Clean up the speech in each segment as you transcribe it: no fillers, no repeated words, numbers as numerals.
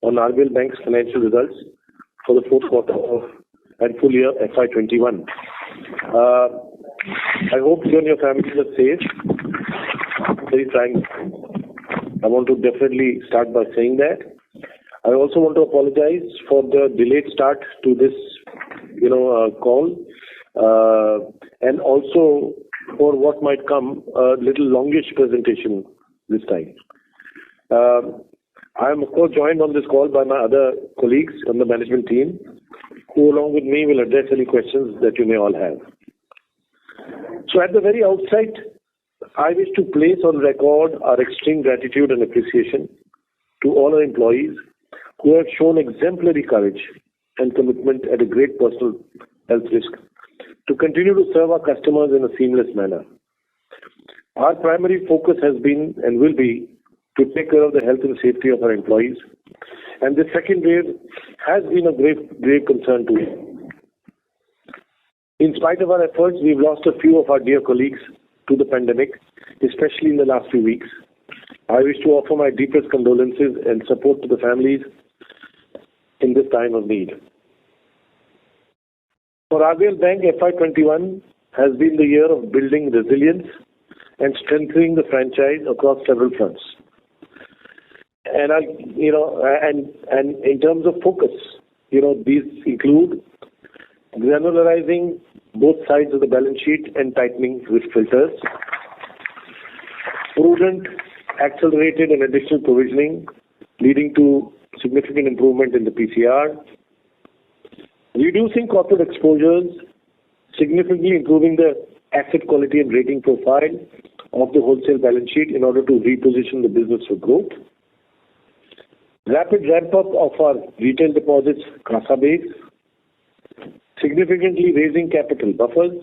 on RBL Bank's financial results for the fourth quarter and full year FY21. I hope you and your families are safe. Very trying. I want to definitely start by saying that. I also want to apologize for the delayed start to this, call, and also for what might come a little longish presentation this time. I am of course joined on this call by my other colleagues on the management team, who along with me will address any questions that you may all have. So at the very outset, I wish to place on record our extreme gratitude and appreciation to all our employees who have shown exemplary courage and commitment at a great personal health risk to continue to serve our customers in a seamless manner. Our primary focus has been and will be to take care of the health and safety of our employees, and the second wave has been a grave concern to me. In spite of our efforts, we've lost a few of our dear colleagues to the pandemic, especially in the last few weeks. I wish to offer my deepest condolences and support to the families in this time of need. For RBL Bank, FY21 has been the year of building resilience and strengthening the franchise across several fronts. And in terms of focus, these include granularizing both sides of the balance sheet and tightening risk filters, prudent, accelerated and additional provisioning leading to significant improvement in the PCR, reducing corporate exposures, significantly improving the asset quality and rating profile of the wholesale balance sheet in order to reposition the business for growth, rapid ramp-up of our retail deposits CASA base, significantly raising capital buffers,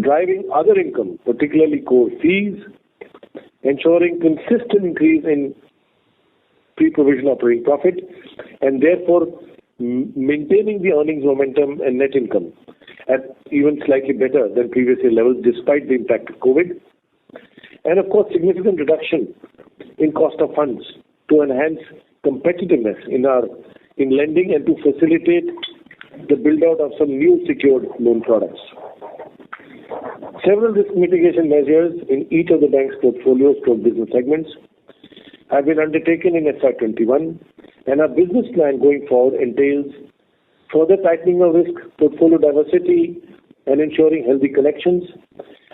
driving other income, particularly core fees, ensuring consistent increase in pre-provision operating profit, and therefore maintaining the earnings momentum and net income at even slightly better than previous year levels despite the impact of COVID, and of course significant reduction in cost of funds to enhance competitiveness in lending and to facilitate the build-out of some new secured loan products. Several risk mitigation measures in each of the bank's portfolios to business segments have been undertaken in FY21, and our business plan going forward entails further tightening of risk, portfolio diversity, and ensuring healthy collections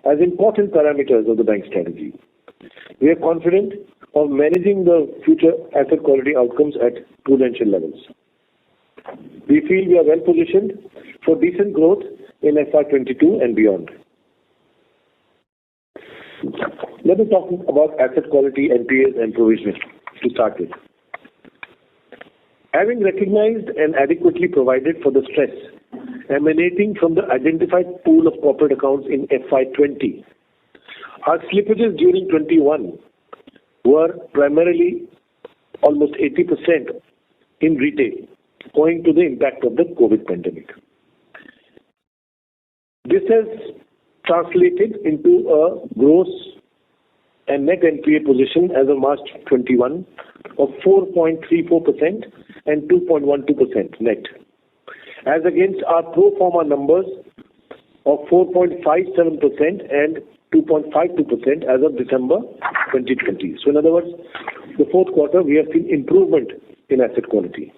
as important parameters of the bank strategy. We are confident of managing the future asset quality outcomes at prudential levels. We feel we are well positioned for decent growth in FY22 and beyond. Let me talk about asset quality, NPAs and provisioning to start with. Having recognized and adequately provided for the stress emanating from the identified pool of corporate accounts in FY20, our slippages during 21 were primarily almost 80% in retail, owing to the impact of the COVID pandemic. This has translated into a gross and net NPA position as of March 21 of 4.34% and 2.12% net, as against our pro forma numbers of 4.57% and 2.52% as of December 2020. So in other words, the fourth quarter we have seen improvement in asset quality.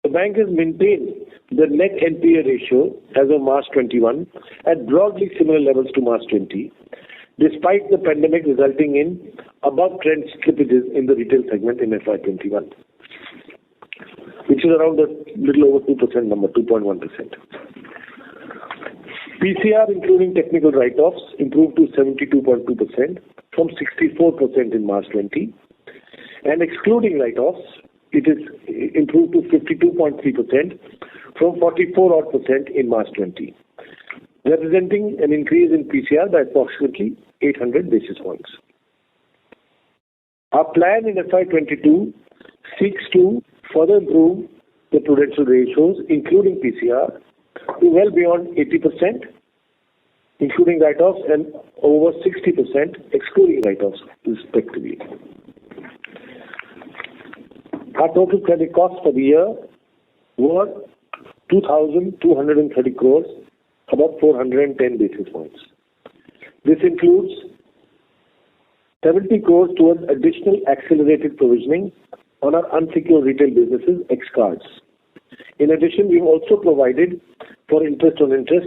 The bank has maintained the net NPA ratio as of March 21 at broadly similar levels to March 20, despite the pandemic resulting in above-trend slippages in the retail segment in FY21, which is around a little over 2% number, 2.1%. PCR, including technical write-offs, improved to 72.2% from 64% in March 20, and excluding write-offs, it is improved to 52.3% from 44% in March 20, representing an increase in PCR by approximately 800 basis points. Our plan in FY22 seeks to further improve the prudential ratios, including PCR, to well beyond 80%, including write-offs, and over 60%, excluding write-offs, respectively. Our total credit costs for the year were 2,230 crores, about 410 basis points. This includes 70 crores towards additional accelerated provisioning on our unsecured retail businesses, ex cards. In addition, we've also provided for interest on interest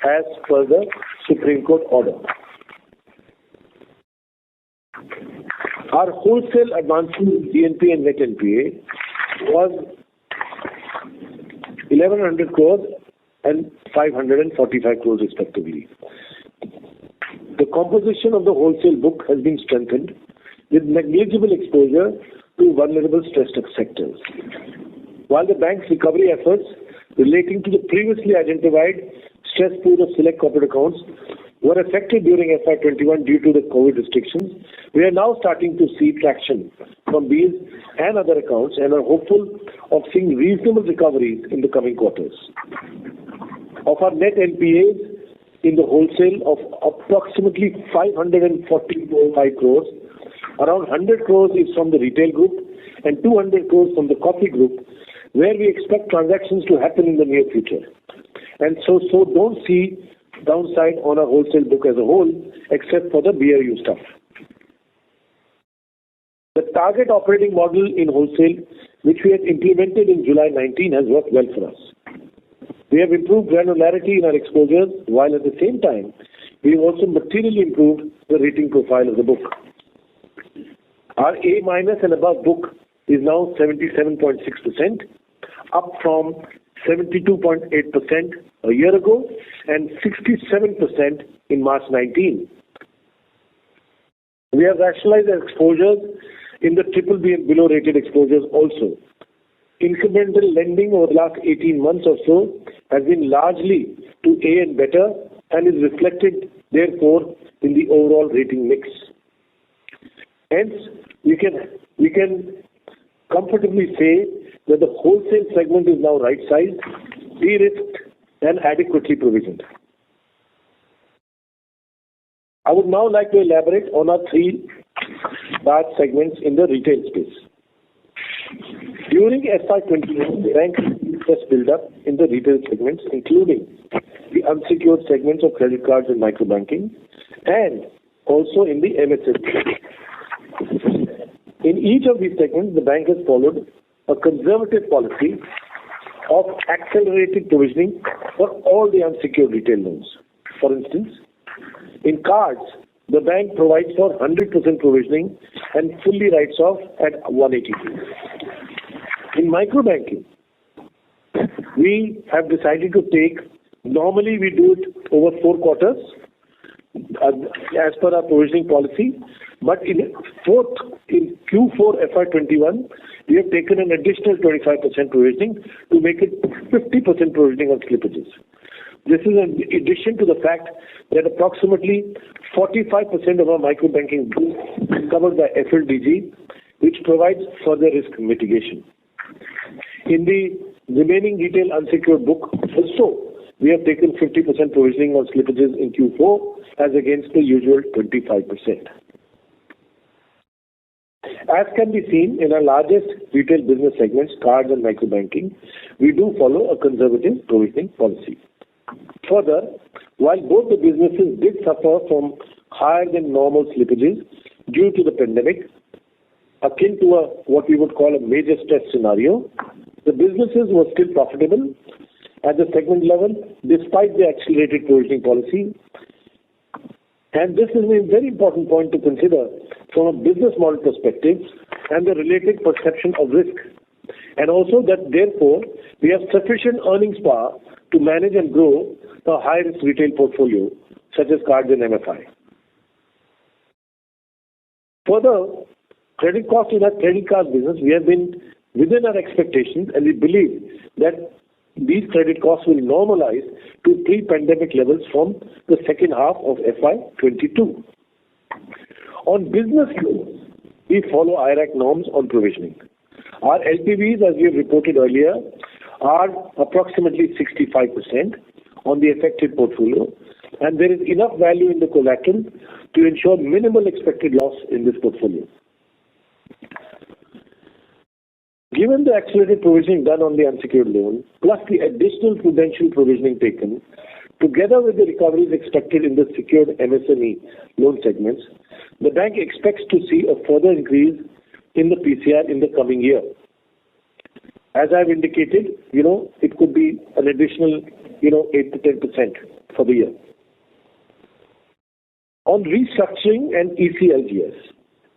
as per the Supreme Court order. Our wholesale advances GNPA and net NPA was 1,100 crores and 545 crores respectively. The composition of the wholesale book has been strengthened with negligible exposure to vulnerable stressed sectors. While the bank's recovery efforts relating to the previously identified stress pool of select corporate accounts were affected during FY21 due to the COVID restrictions, we are now starting to see traction from these and other accounts and are hopeful of seeing reasonable recoveries in the coming quarters. Of our net NPAs in the wholesale of approximately 545 crores, around 100 crores is from the retail group and 200 crores from the coffee group, where we expect transactions to happen in the near future. And so don't see downside on our wholesale book as a whole, except for the BAU stuff. The target operating model in wholesale, which we had implemented in July 19, has worked well for us. We have improved granularity in our exposures, while at the same time, we have also materially improved the rating profile of the book. Our A- and above book is now 77.6%, up from 72.8% a year ago and 67% in March 19. We have rationalized our exposures in the BBB and below rated exposures also. Incremental lending over the last 18 months or so has been largely to A and better and is reflected therefore in the overall rating mix. Hence, we can comfortably say that the wholesale segment is now right-sized, de-risked and adequately provisioned. I would now like to elaborate on our three large segments in the retail space. During FY21, the bank interest build-up in the retail segments, including the unsecured segments of credit cards and microbanking, and also in the MSME. In each of these segments, the bank has followed a conservative policy of accelerated provisioning for all the unsecured retail loans. For instance, in cards, the bank provides for 100% provisioning and fully writes off at 180 days. In microbanking, we have decided to take, normally we do it over 4 quarters as per our provisioning policy, but in Q4 FY21, we have taken an additional 25% provisioning to make it 50% provisioning on slippages. This is in addition to the fact that approximately 45% of our microbanking book is covered by FLDG, which provides further risk mitigation. In the remaining retail unsecured book, also, we have taken 50% provisioning on slippages in Q4 as against the usual 25%. As can be seen in our largest retail business segments, cards and microbanking, we do follow a conservative provisioning policy. Further, while both the businesses did suffer from higher than normal slippages due to the pandemic, akin to what we would call a major stress scenario, the businesses were still profitable at the segment level despite the accelerated provisioning policy. And this is a very important point to consider from a business model perspective and the related perception of risk. And also that therefore we have sufficient earnings power to manage and grow a high-risk retail portfolio such as cards and MFI. Further, credit cost in our credit card business, we have been within our expectations and we believe that these credit costs will normalize to pre-pandemic levels from the second half of FY22. On business loans, we follow IRAC norms on provisioning. Our LTVs, as we have reported earlier, are approximately 65% on the affected portfolio, and there is enough value in the collateral to ensure minimal expected loss in this portfolio. Given the accelerated provisioning done on the unsecured loan, plus the additional prudential provisioning taken, together with the recoveries expected in the secured MSME loan segments, the bank expects to see a further increase in the PCR in the coming year. As I've indicated, it could be an additional, 8 to 10% for the year. On restructuring and ECLGS,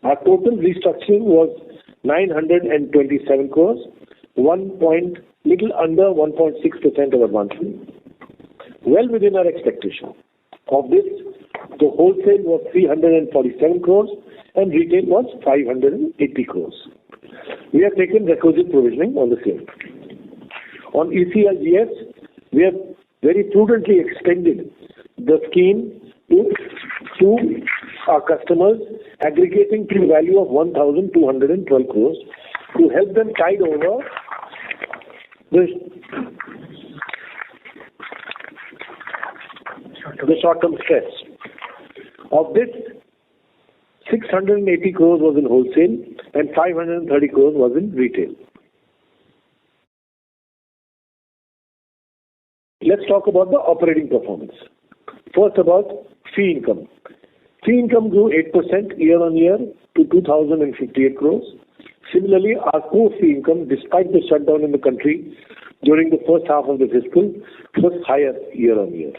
our total restructuring was 927 crores, little under 1.6% of advancement, well within our expectation. Of this, the wholesale was 347 crores and retail was 580 crores. We have taken requisite provisioning on the same. On ECLGS, we have very prudently extended the scheme to our customers, aggregating to a value of 1,212 crores to help them tide over the short-term stress. Of this, 680 crores was in wholesale and 530 crores was in retail. Let's talk about the operating performance. First, about fee income. Fee income grew 8% year-on-year to 2,058 crores. Similarly, our core fee income, despite the shutdown in the country during the first half of the fiscal, was higher year-on-year.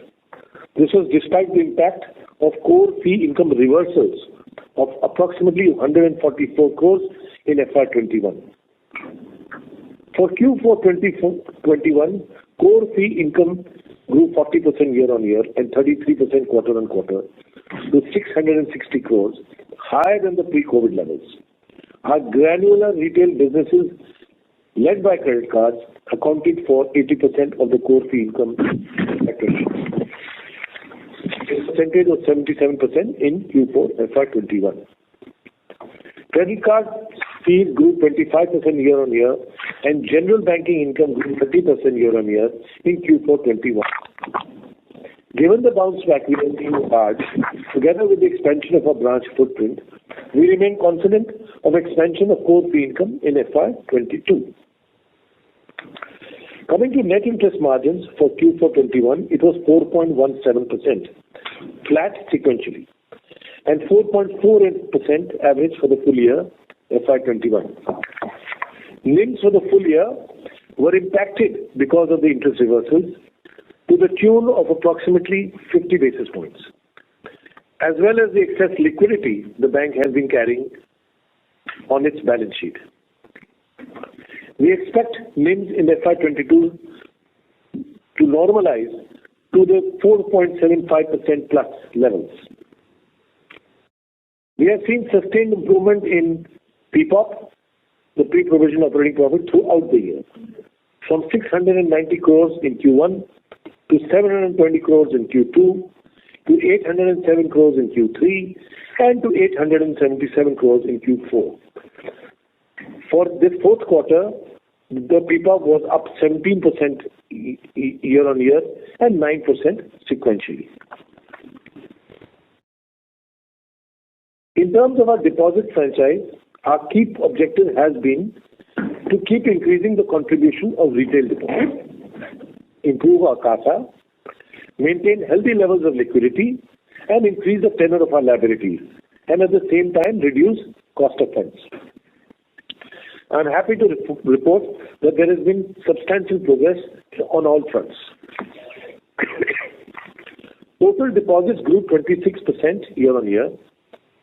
This was despite the impact of core fee income reversals of approximately 144 crores in FY21. For Q4 2021, core fee income grew 40% year-on-year and 33% quarter-on-quarter to 660 crores, higher than the pre-COVID levels. Our granular retail businesses, led by credit cards, accounted for 80% of the core fee income. This percentage was 77% in Q4 FY21. Credit card fees grew 25% year-on-year and general banking income grew 30% year-on-year in Q4 21. Given the bounce back we have seen in cards, together with the expansion of our branch footprint, we remain confident of expansion of core fee income in FY22. Coming to net interest margins for Q4 21, it was 4.17%, flat sequentially, and 4.48% average for the full year FY21. NIMs for the full year were impacted because of the interest reversals to the tune of approximately 50 basis points, as well as the excess liquidity the bank has been carrying on its balance sheet. We expect NIMs in FY22 to normalize to the 4.75% plus levels. We have seen sustained improvement in PPOP, the pre-provision operating profit, throughout the year, from 690 crores in Q1 to 720 crores in Q2 to 807 crores in Q3 and to 877 crores in Q4. For this fourth quarter, the PPOP was up 17% year-on-year and 9% sequentially. In terms of our deposit franchise, our key objective has been to keep increasing the contribution of retail deposits, improve our CASA, maintain healthy levels of liquidity, and increase the tenor of our liabilities, and at the same time reduce cost of funds. I am happy to report that there has been substantial progress on all fronts. Total deposits grew 26% year-on-year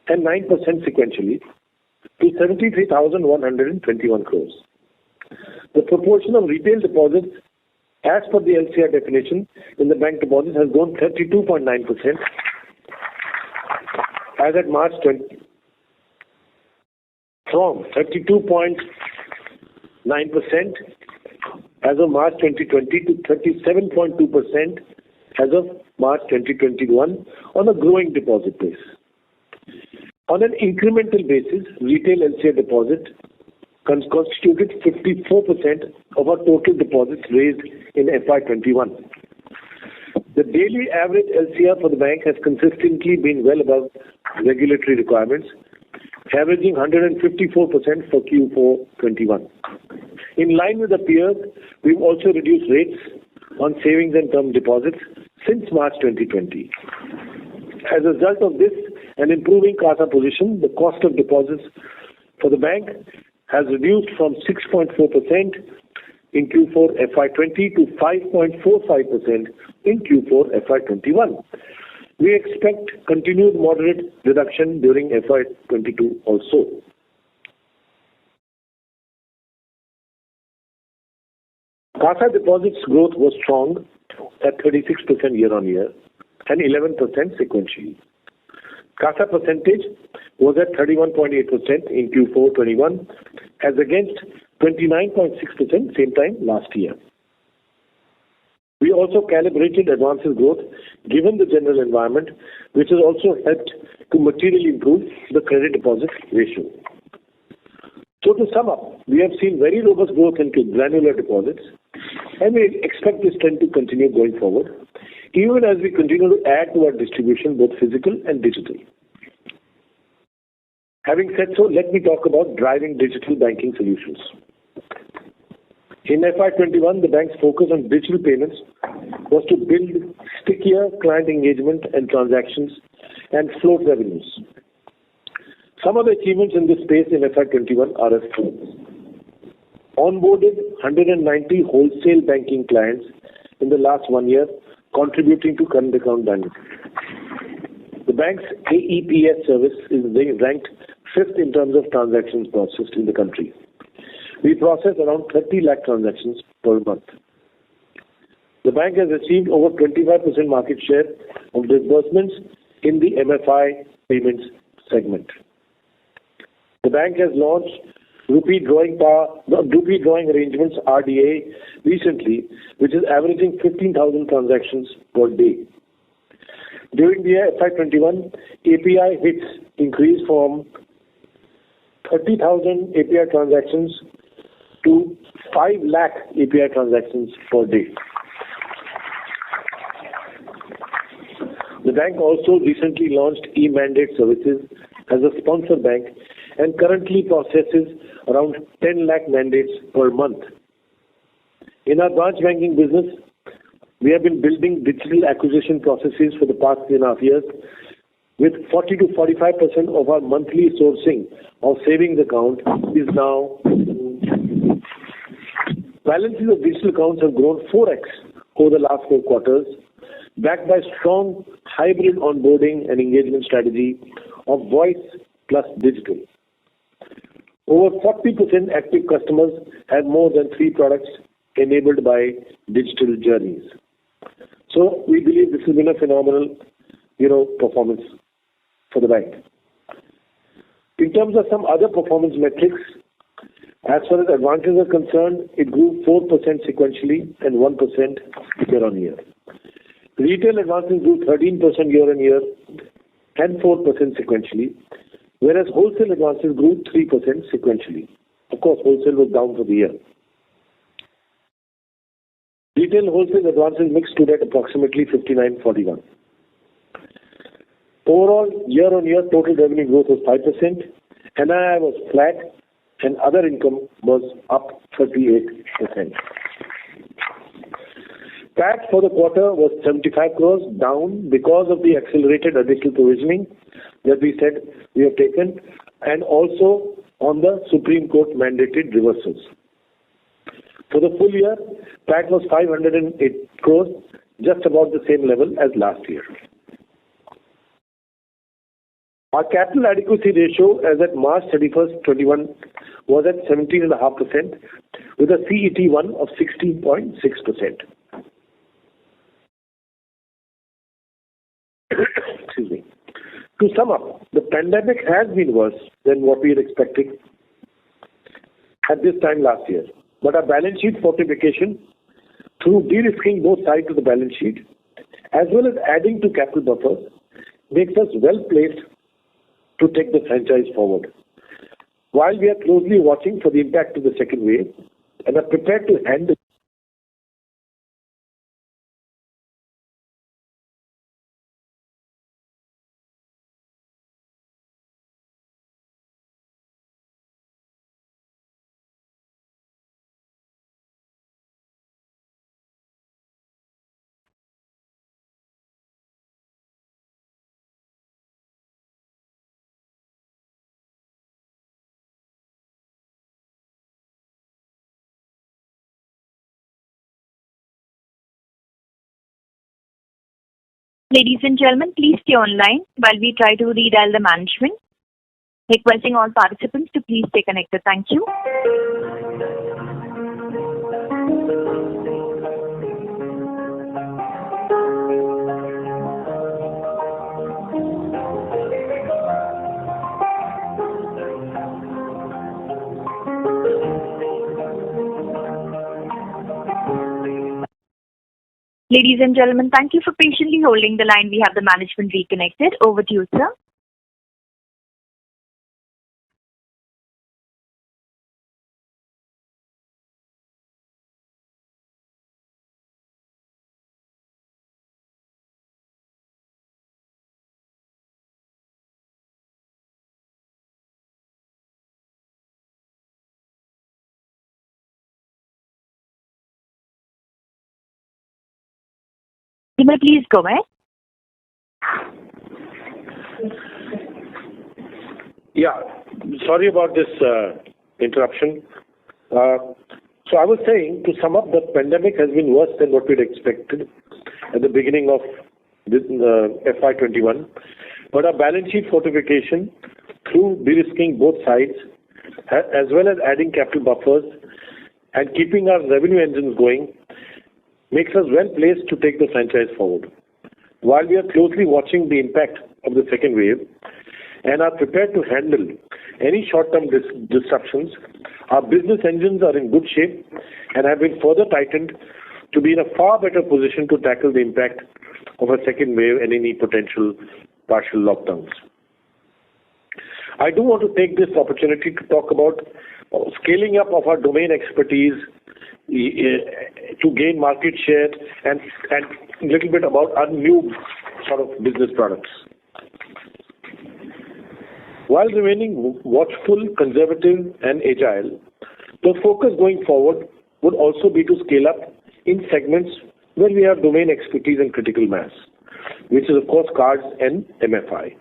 and 9% sequentially to 73,121 crores. The proportion of retail deposits as per the LCR definition in the bank deposits has grown 32.9% as at March 20, from 32.9% as of March 2020 to 37.2% as of March 2021 on a growing deposit base. On an incremental basis, retail LCR deposit constituted 54% of our total deposits raised in FY21. The daily average LCR for the bank has consistently been well above regulatory requirements, averaging 154% for Q4 21. In line with the peers, we've also reduced rates on savings and term deposits since March 2020. As a result of this and improving CASA position, the cost of deposits for the bank has reduced from 6.4% in Q4 FY20 to 5.45% in Q4 FY21. We expect continued moderate reduction during FY22 also. CASA deposits growth was strong at 36% year-on-year and 11% sequentially. CASA percentage was at 31.8% in Q4 21 as against 29.6% same time last year. We also calibrated advances growth given the general environment, which has also helped to materially improve the credit deposit ratio. So to sum up, we have seen very robust growth into granular deposits and we expect this trend to continue going forward, even as we continue to add to our distribution both physical and digital. Having said so, let me talk about driving digital banking solutions. In FY21, the bank's focus on digital payments was to build stickier client engagement and transactions and float revenues. Some of the achievements in this space in FY21 are as follows. Onboarded 190 wholesale banking clients in the last 1 year, contributing to current account balance. The bank's AEPS service is ranked 5th in terms of transactions processed in the country. We process around 30 lakh transactions per month. The bank has achieved over 25% market share of disbursements in the MFI payments segment. The bank has launched Rupee Drawing Arrangements RDA recently, which is averaging 15,000 transactions per day. During the year FY21, API hits increased from 30,000 API transactions to 5 lakh API transactions per day. The bank also recently launched e-mandate services as a sponsor bank and currently processes around 10 lakh mandates per month. In our branch banking business, we have been building digital acquisition processes for the past 3.5 years, with 40 to 45% of our monthly sourcing of savings account is now. Balances of digital accounts have grown 4x over the last 4 quarters, backed by strong hybrid onboarding and engagement strategy of voice plus digital. Over 40% active customers have more than 3 products enabled by digital journeys. So we believe this has been a phenomenal, performance for the bank. In terms of some other performance metrics, as far as advances are concerned, it grew 4% sequentially and 1% year-on-year. Retail advances grew 13% year-on-year and 4% sequentially, whereas wholesale advances grew 3% sequentially. Of course, wholesale was down for the year. Retail wholesale advances mix stood at approximately 59-41. Overall, year-on-year total revenue growth was 5%, NII was flat, and other income was up 38%. PAT for the quarter was 75 crores, down because of the accelerated additional provisioning that we said we have taken, and also on the Supreme Court mandated reversals. For the full year, PAT was 508 crores, just about the same level as last year. Our capital adequacy ratio as at March 31st, 21 was at 17.5% with a CET1 of 16.6%. Excuse me. To sum up, the pandemic has been worse than what we had expected at this time last year. But our balance sheet fortification through de-risking both sides of the balance sheet as well as adding to capital buffers makes us well placed to take the franchise forward. While we are closely watching for the impact of the second wave and are prepared to handle Ladies and gentlemen, please stay online while we try to redial the management. Requesting all participants to please stay connected. Thank you. Ladies and gentlemen, thank you for patiently holding the line. We have the management reconnected. Over to you, sir. You may please go ahead. Yeah, sorry about this interruption. So I was saying, to sum up, the pandemic has been worse than what we'd expected at the beginning of this, FY21. But our balance sheet fortification through de-risking both sides, as well as adding capital buffers and keeping our revenue engines going, makes us well placed to take the franchise forward. While we are closely watching the impact of the second wave and are prepared to handle any short-term disruptions, our business engines are in good shape and have been further tightened to be in a far better position to tackle the impact of a second wave and any potential partial lockdowns. I do want to take this opportunity to talk about scaling up of our domain expertise to gain market share and a little bit about our new sort of business products. While remaining watchful, conservative and agile, the focus going forward would also be to scale up in segments where we have domain expertise and critical mass, which is of course cards and MFI.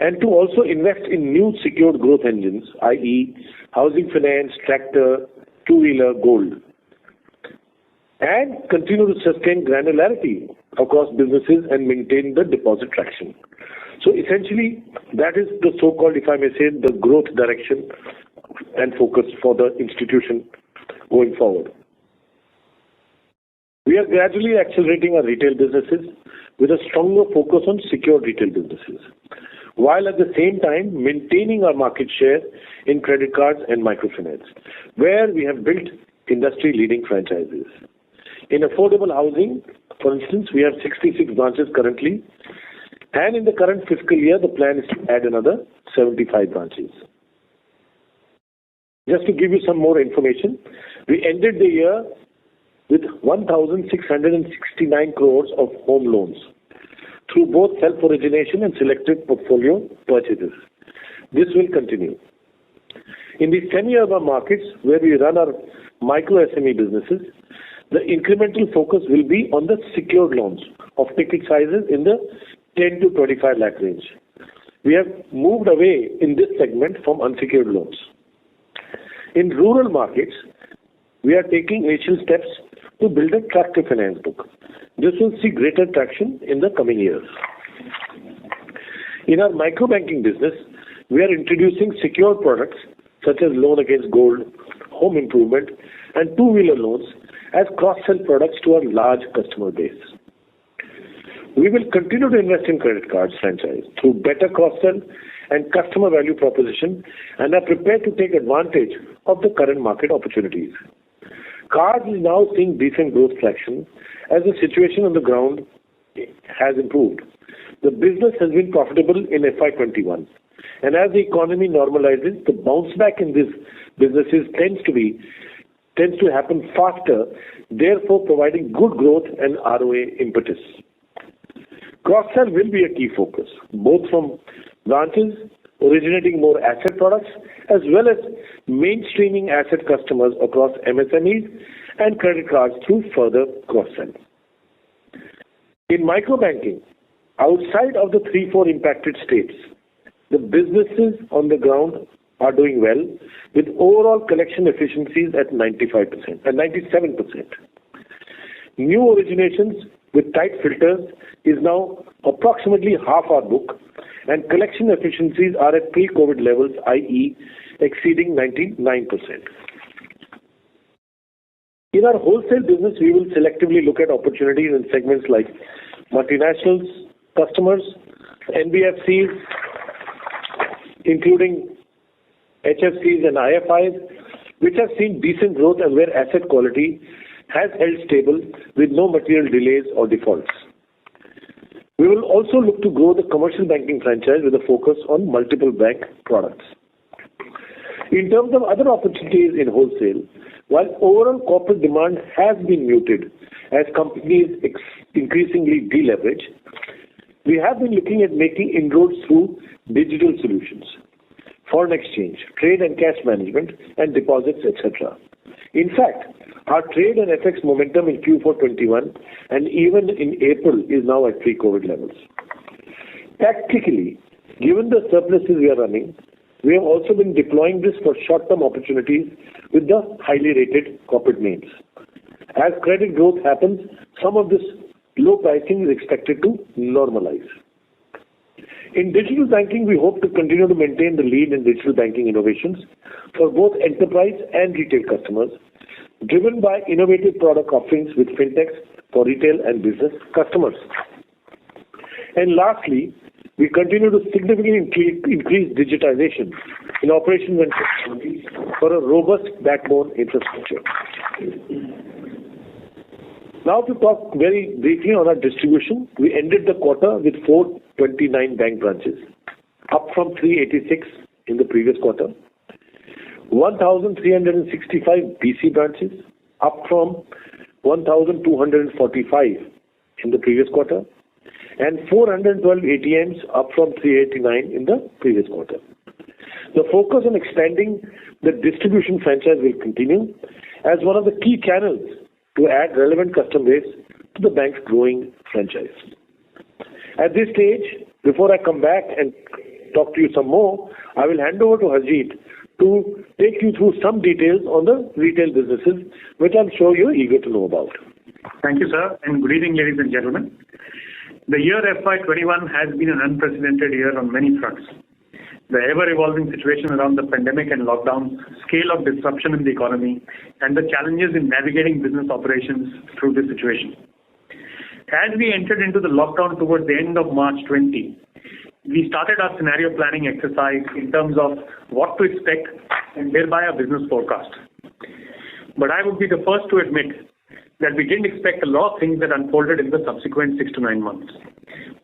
And to also invest in new secured growth engines, i.e. housing finance, tractor, two-wheeler, gold. And continue to sustain granularity across businesses and maintain the deposit traction. So essentially, that is the so-called, if I may say, the growth direction and focus for the institution going forward. We are gradually accelerating our retail businesses with a stronger focus on secured retail businesses, while at the same time maintaining our market share in credit cards and microfinance, where we have built industry-leading franchises. In affordable housing, for instance, we have 66 branches currently, and in the current fiscal year, the plan is to add another 75 branches. Just to give you some more information, we ended the year with 1,669 crores of home loans through both self-origination and selective portfolio purchases. This will continue. In the semi-urban markets, where we run our micro SME businesses, the incremental focus will be on the secured loans of ticket sizes in the 10 to 25 lakh range. We have moved away in this segment from unsecured loans. In rural markets, we are taking initial steps to build a tractor finance book. This will see greater traction in the coming years. In our micro-banking business, we are introducing secured products such as loan against gold, home improvement, and two-wheeler loans as cross-sell products to our large customer base. We will continue to invest in credit cards franchise through better cross-sell and customer value proposition and are prepared to take advantage of the current market opportunities. Cards is now seeing decent growth traction as the situation on the ground has improved. The business has been profitable in FY21, and as the economy normalizes, the bounce back in these businesses tends to happen faster, therefore providing good growth and ROA impetus. Cross-sell will be a key focus, both from branches originating more asset products as well as mainstreaming asset customers across MSMEs and credit cards through further cross-sell. In micro-banking, outside of the 3-4 impacted states, the businesses on the ground are doing well with overall collection efficiencies at 95% and 97%. New originations with tight filters is now approximately half our book, and collection efficiencies are at pre-COVID levels, i.e. exceeding 99%. In our wholesale business, we will selectively look at opportunities in segments like multinationals, customers, NBFCs, including HFCs and IFIs, which have seen decent growth and where asset quality has held stable with no material delays or defaults. We will also look to grow the commercial banking franchise with a focus on multiple bank products. In terms of other opportunities in wholesale, while overall corporate demand has been muted as companies increasingly deleverage, we have been looking at making inroads through digital solutions, foreign exchange, trade and cash management, and deposits, etc. In fact, our trade and FX momentum in Q4 21 and even in April is now at pre-COVID levels. Tactically, given the surpluses we are running, we have also been deploying this for short-term opportunities with the highly rated corporate names. As credit growth happens, some of this low pricing is expected to normalize. In digital banking, we hope to continue to maintain the lead in digital banking innovations for both enterprise and retail customers, driven by innovative product offerings with fintechs for retail and business customers. And lastly, we continue to significantly increase digitization in operations and technology for a robust backbone infrastructure. Now to talk very briefly on our distribution, we ended the quarter with 429 bank branches, up from 386 in the previous quarter. 1,365 BC branches, up from 1,245 in the previous quarter, and 412 ATMs, up from 389 in the previous quarter. The focus on expanding the distribution franchise will continue as one of the key channels to add relevant customer base to the bank's growing franchise. At this stage, before I come back and talk to you some more, I will hand over to Harjeet to take you through some details on the retail businesses, which I'm sure you're eager to know about. Thank you, sir, and good evening, ladies and gentlemen. The year FY21 has been an unprecedented year on many fronts. The ever-evolving situation around the pandemic and lockdowns, scale of disruption in the economy, and the challenges in navigating business operations through this situation. As we entered into the lockdown towards the end of March 20, we started our scenario planning exercise in terms of what to expect and thereby our business forecast. But I would be the first to admit that we didn't expect a lot of things that unfolded in the subsequent 6 to 9 months.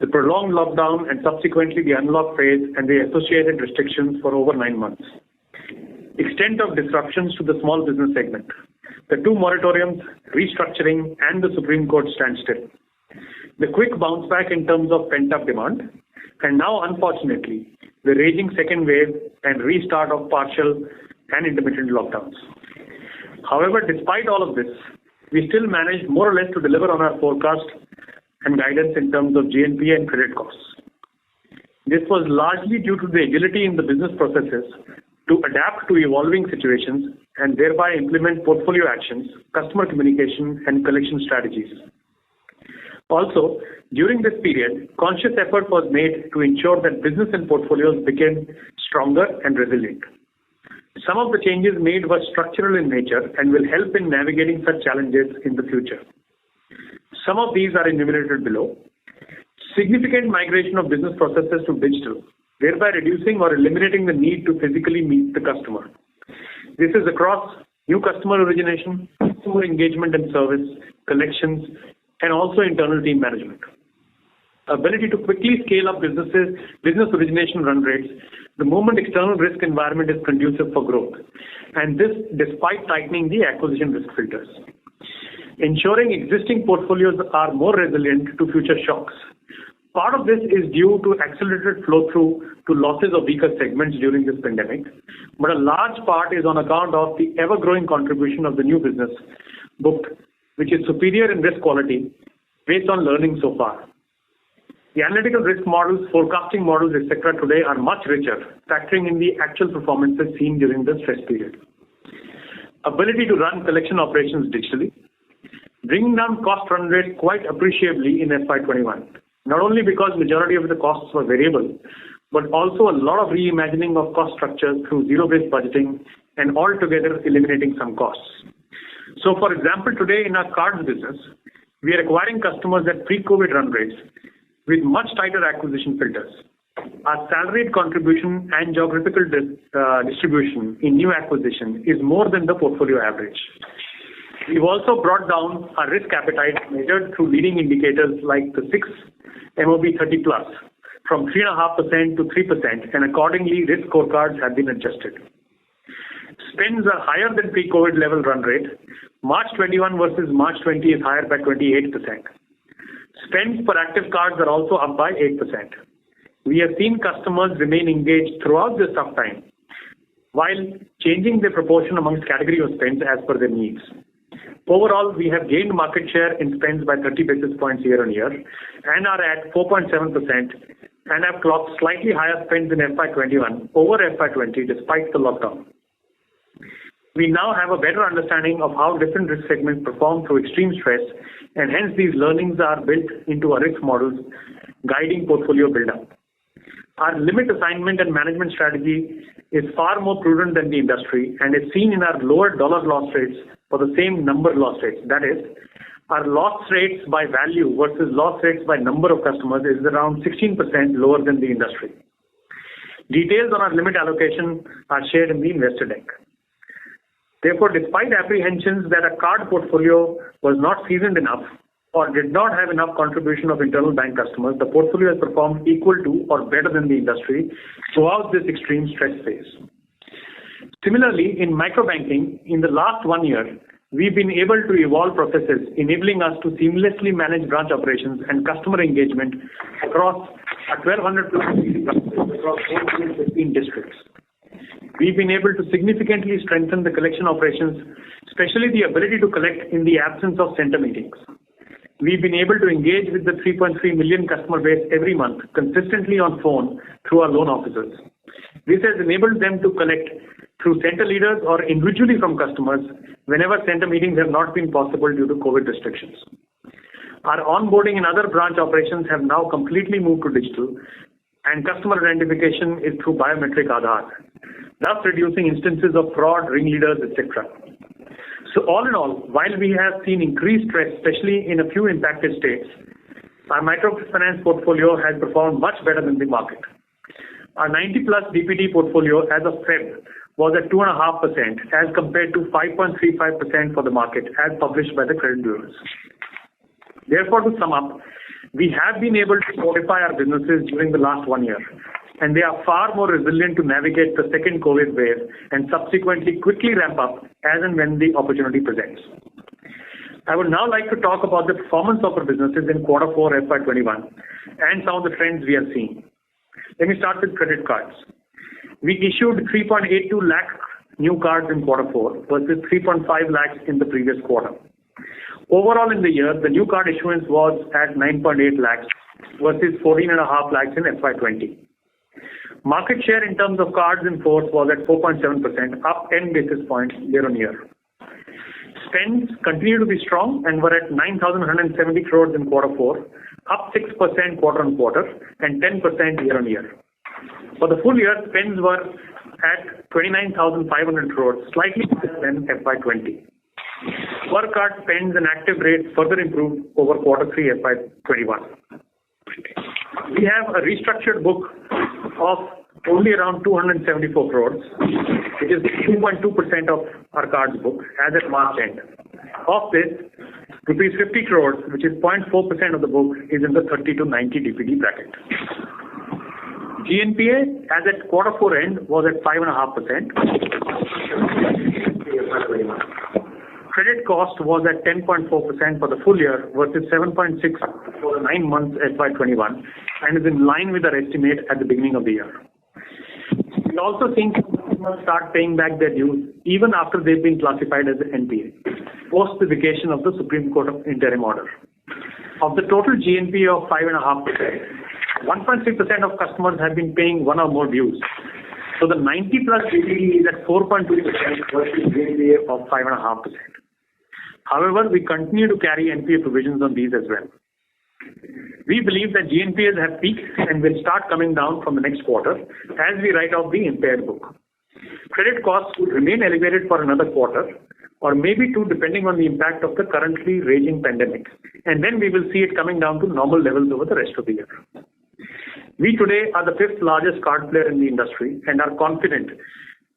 The prolonged lockdown and subsequently the unlock phase and the associated restrictions for over 9 months. Extent of disruptions to the small business segment. The 2 moratoriums, restructuring, and the Supreme Court standstill. The quick bounce back in terms of pent-up demand. And now, unfortunately, the raging second wave and restart of partial and intermittent lockdowns. However, despite all of this, we still managed more or less to deliver on our forecast and guidance in terms of GNPA and credit costs. This was largely due to the agility in the business processes to adapt to evolving situations and thereby implement portfolio actions, customer communication, and collection strategies. Also, during this period, conscious effort was made to ensure that business and portfolios became stronger and resilient. Some of the changes made were structural in nature and will help in navigating such challenges in the future. Some of these are enumerated below. Significant migration of business processes to digital, thereby reducing or eliminating the need to physically meet the customer. This is across new customer origination, customer engagement and service, collections, and also internal team management. Ability to quickly scale up business origination run rates the moment external risk environment is conducive for growth, and this despite tightening the acquisition risk filters. Ensuring existing portfolios are more resilient to future shocks. Part of this is due to accelerated flow-through to losses of weaker segments during this pandemic, but a large part is on account of the ever-growing contribution of the new business booked, which is superior in risk quality based on learning so far. The analytical risk models, forecasting models, etc. today are much richer, factoring in the actual performances seen during the stress period. Ability to run collection operations digitally. bringing down cost run rates quite appreciably in FY21. Not only because majority of the costs were variable, but also a lot of reimagining of cost structures through zero-based budgeting and altogether eliminating some costs. So, for example, today in our cards business, we are acquiring customers at pre-COVID run rates with much tighter acquisition filters. Our salaried contribution and geographical distribution in new acquisition is more than the portfolio average. We've also brought down our risk appetite measured through leading indicators like the 6 MOB 30 plus from 3.5% to 3%, and accordingly risk scorecards have been adjusted. Spends are higher than pre-COVID level run rate. March 21 versus March 20 is higher by 28%. Spends per active cards are also up by 8%. We have seen customers remain engaged throughout this tough time, while changing their proportion amongst category of spends as per their needs. Overall, we have gained market share in spends by 30 basis points year on year and are at 4.7% and have clocked slightly higher spends in FY21 over FY20 despite the lockdown. We now have a better understanding of how different risk segments perform through extreme stress, and hence these learnings are built into our risk models guiding portfolio build-up. Our limit assignment and management strategy is far more prudent than the industry and is seen in our lower dollar loss rates for the same number loss rates. That is, our loss rates by value versus loss rates by number of customers is around 16% lower than the industry. Details on our limit allocation are shared in the investor deck. Therefore, despite apprehensions that a card portfolio was not seasoned enough or did not have enough contribution of internal bank customers, the portfolio has performed equal to or better than the industry throughout this extreme stress phase. Similarly, in microbanking, in the last 1 year, we've been able to evolve processes enabling us to seamlessly manage branch operations and customer engagement across 1,200 plus branches across 15 districts. We've been able to significantly strengthen the collection operations, especially the ability to collect in the absence of center meetings. We've been able to engage with the 3.3 million customer base every month consistently on phone through our loan officers. This has enabled them to collect through center leaders or individually from customers whenever center meetings have not been possible due to COVID restrictions. Our onboarding and other branch operations have now completely moved to digital, and customer identification is through biometric Aadhaar, thus reducing instances of fraud, ringleaders, etc. So all in all, while we have seen increased stress, especially in a few impacted states, our microfinance portfolio has performed much better than the market. Our 90 plus DPD portfolio as of Feb was at 2.5% as compared to 5.35% for the market as published by the credit bureaus. Therefore, to sum up, we have been able to fortify our businesses during the last 1 year, and they are far more resilient to navigate the second COVID wave and subsequently quickly ramp up as and when the opportunity presents. I would now like to talk about the performance of our businesses in Q4 FY21 and some of the trends we are seeing. Let me start with credit cards. We issued 3.82 lakh new cards in Q4 versus 3.5 lakhs in the previous quarter. Overall in the year, the new card issuance was at 9.8 lakhs versus 14.5 lakhs in FY20. Market share in terms of cards in force was at 4.7%, up 10 basis points year on year. Spends continue to be strong and were at 9,170 crores in Q4, up 6% quarter on quarter and 10% year on year. For the full year, spends were at 29,500 crores, slightly higher than FY20. Per card spends and active rates further improved over Q3 FY21. We have a restructured book of only around 274 crores, which is 2.2% of our cards book as at March end. Of this, rupees 50 crores, which is 0.4% of the book, is in the 30 to 90 DPD bracket. GNPA as at Q4 end was at 5.5%. Credit cost was at 10.4% for the full year versus 7.6% for the 9 months FY21 and is in line with our estimate at the beginning of the year. We also think customers start paying back their dues even after they've been classified as an NPA, post the vacation of the Supreme Court of interim order. Of the total GNPA of 5.5%, 1.3% of customers have been paying one or more dues. So the 90 plus DPD is at 4.2% versus GNPA of 5.5%. However, we continue to carry NPA provisions on these as well. We believe that GNPAs have peaked and will start coming down from the next quarter as we write off the impaired book. Credit costs will remain elevated for another quarter, or maybe two, depending on the impact of the currently raging pandemic, and then we will see it coming down to normal levels over the rest of the year. We today are the 5th largest card player in the industry and are confident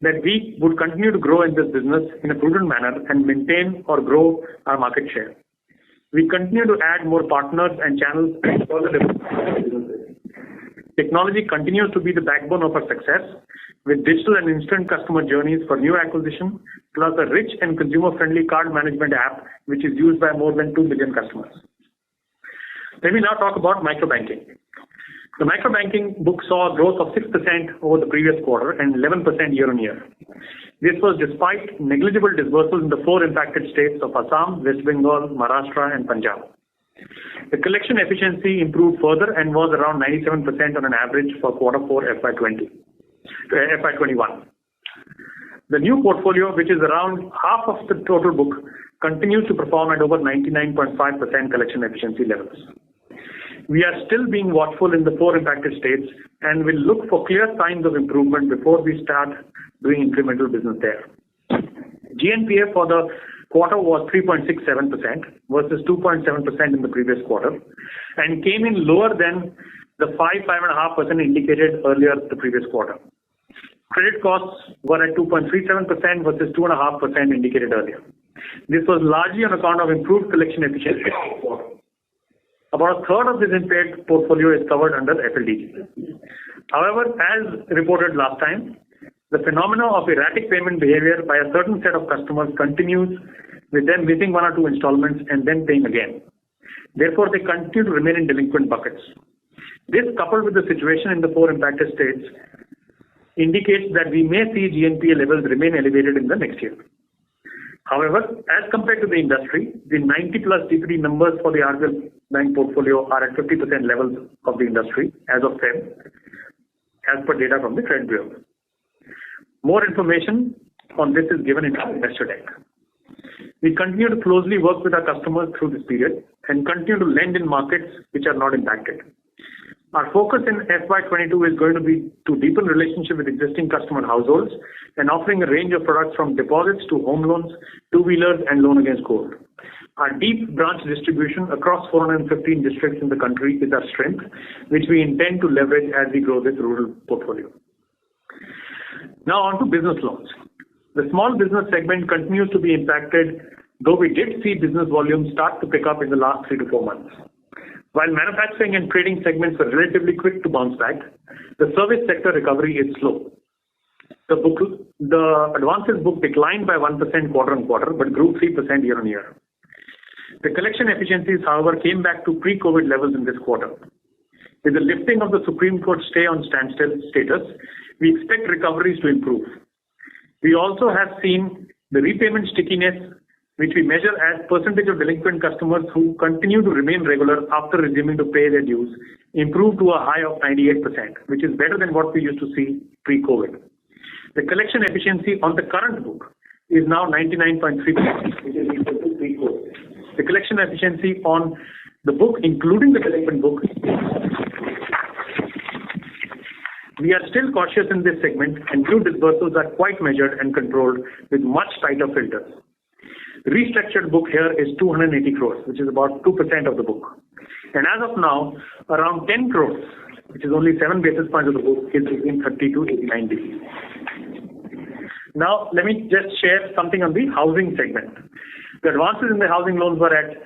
that we would continue to grow in this business in a prudent manner and maintain or grow our market share. We continue to add more partners and channels and further develop our businesses. Technology continues to be the backbone of our success, with digital and instant customer journeys for new acquisition, plus a rich and consumer-friendly card management app, which is used by more than 2 million customers. Let me now talk about microbanking. The microbanking book saw a growth of 6% over the previous quarter and 11% year-on-year. This was despite negligible disbursements in the 4 impacted states of Assam, West Bengal, Maharashtra, and Punjab. The collection efficiency improved further and was around 97% on an average for Q4 FY21. The new portfolio, which is around half of the total book, continues to perform at over 99.5% collection efficiency levels. We are still being watchful in the 4 impacted states and will look for clear signs of improvement before we start doing incremental business there. GNPA for the quarter was 3.67% versus 2.7% in the previous quarter and came in lower than the 5.5% indicated earlier the previous quarter. Credit costs were at 2.37% versus 2.5% indicated earlier. This was largely on account of improved collection efficiency. About a third of this impaired portfolio is covered under FLDG. However, as reported last time, the phenomena of erratic payment behavior by a certain set of customers continues, with them missing 1 or 2 installments and then paying again. Therefore, they continue to remain in delinquent buckets. This, coupled with the situation in the 4 impacted states, indicates that we may see GNPA levels remain elevated in the next year. However, as compared to the industry, the 90-plus DPD numbers for the RBL Bank portfolio are at 50% levels of the industry as of Feb, as per data from the Credit Bureau. More information on this is given in our investor deck. We continue to closely work with our customers through this period and continue to lend in markets which are not impacted. Our focus in FY22 is going to be to deepen relationship with existing customer households and offering a range of products from deposits to home loans, two-wheelers, and loan against gold. Our deep branch distribution across 415 districts in the country is our strength, which we intend to leverage as we grow this rural portfolio. Now on to business loans. The small business segment continues to be impacted, though we did see business volumes start to pick up in the last 3 to 4 months. While manufacturing and trading segments were relatively quick to bounce back, the service sector recovery is slow. The advances book declined by 1% quarter-on-quarter, but grew 3% year-on-year. The collection efficiencies, however, came back to pre-COVID levels in this quarter. With the lifting of the Supreme Court stay on standstill status, we expect recoveries to improve. We also have seen the repayment stickiness, which we measure as percentage of delinquent customers who continue to remain regular after resuming to pay their dues, improve to a high of 98%, which is better than what we used to see pre-COVID. The collection efficiency on the current book is now 99.3%, which is equal to pre-COVID. The collection efficiency on the book, including the delinquent book, we are still cautious in this segment, and new disbursements are quite measured and controlled with much tighter filters. The restructured book here is 280 crores, which is about 2% of the book. And as of now, around 10 crores, which is only 7 basis points of the book, is between 30 to 89 days. Now, let me just share something on the housing segment. The advances in the housing loans were at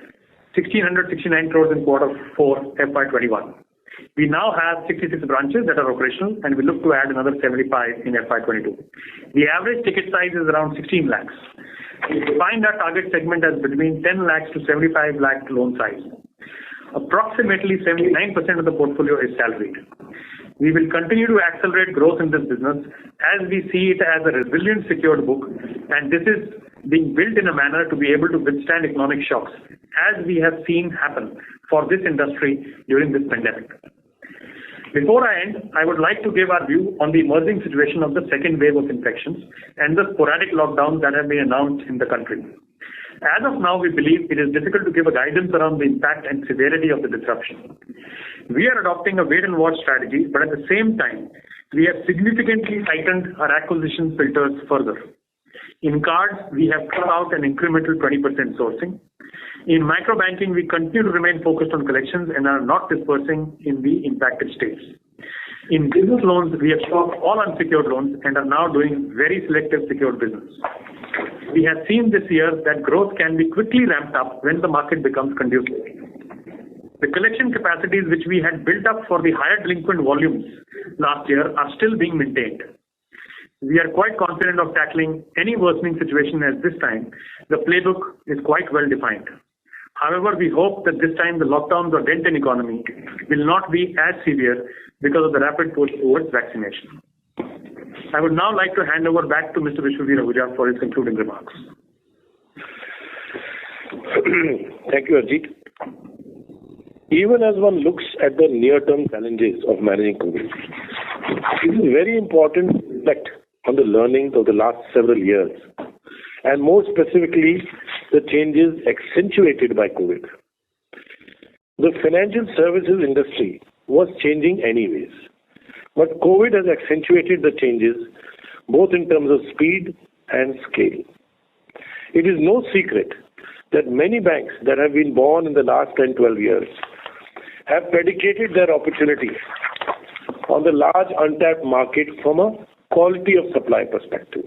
1,669 crores in Q4 FY21. We now have 66 branches that are operational, and we look to add another 75 in FY22. The average ticket size is around 16 lakhs. We define our target segment as between 10 lakhs to 75 lakh loan size. Approximately 79% of the portfolio is salaried. We will continue to accelerate growth in this business as we see it as a resilient secured book, and this is being built in a manner to be able to withstand economic shocks, as we have seen happen for this industry during this pandemic. Before I end, I would like to give our view on the emerging situation of the second wave of infections and the sporadic lockdowns that have been announced in the country. As of now, we believe it is difficult to give a guidance around the impact and severity of the disruption. We are adopting a wait-and-watch strategy, but at the same time, we have significantly tightened our acquisition filters further. In cards, we have cut out an incremental 20% sourcing. In microbanking, we continue to remain focused on collections and are not dispersing in the impacted states. In business loans, we have stopped all unsecured loans and are now doing very selective secured business. We have seen this year that growth can be quickly ramped up when the market becomes conducive. The collection capacities which we had built up for the higher delinquent volumes last year are still being maintained. We are quite confident of tackling any worsening situation as this time the playbook is quite well defined. However, we hope that this time the lockdowns or dent in economy will not be as severe because of the rapid push towards vaccination. I would now like to hand over back to Mr. Vishwavir Ahuja for his concluding remarks. Thank you, Ajit. Even as one looks at the near-term challenges of managing COVID, it is very important to reflect on the learnings of the last several years, and more specifically, the changes accentuated by COVID. The financial services industry was changing anyways, but COVID has accentuated the changes both in terms of speed and scale. It is no secret that many banks that have been born in the last 10-12 years have predicated their opportunity on the large untapped market from a quality of supply perspective.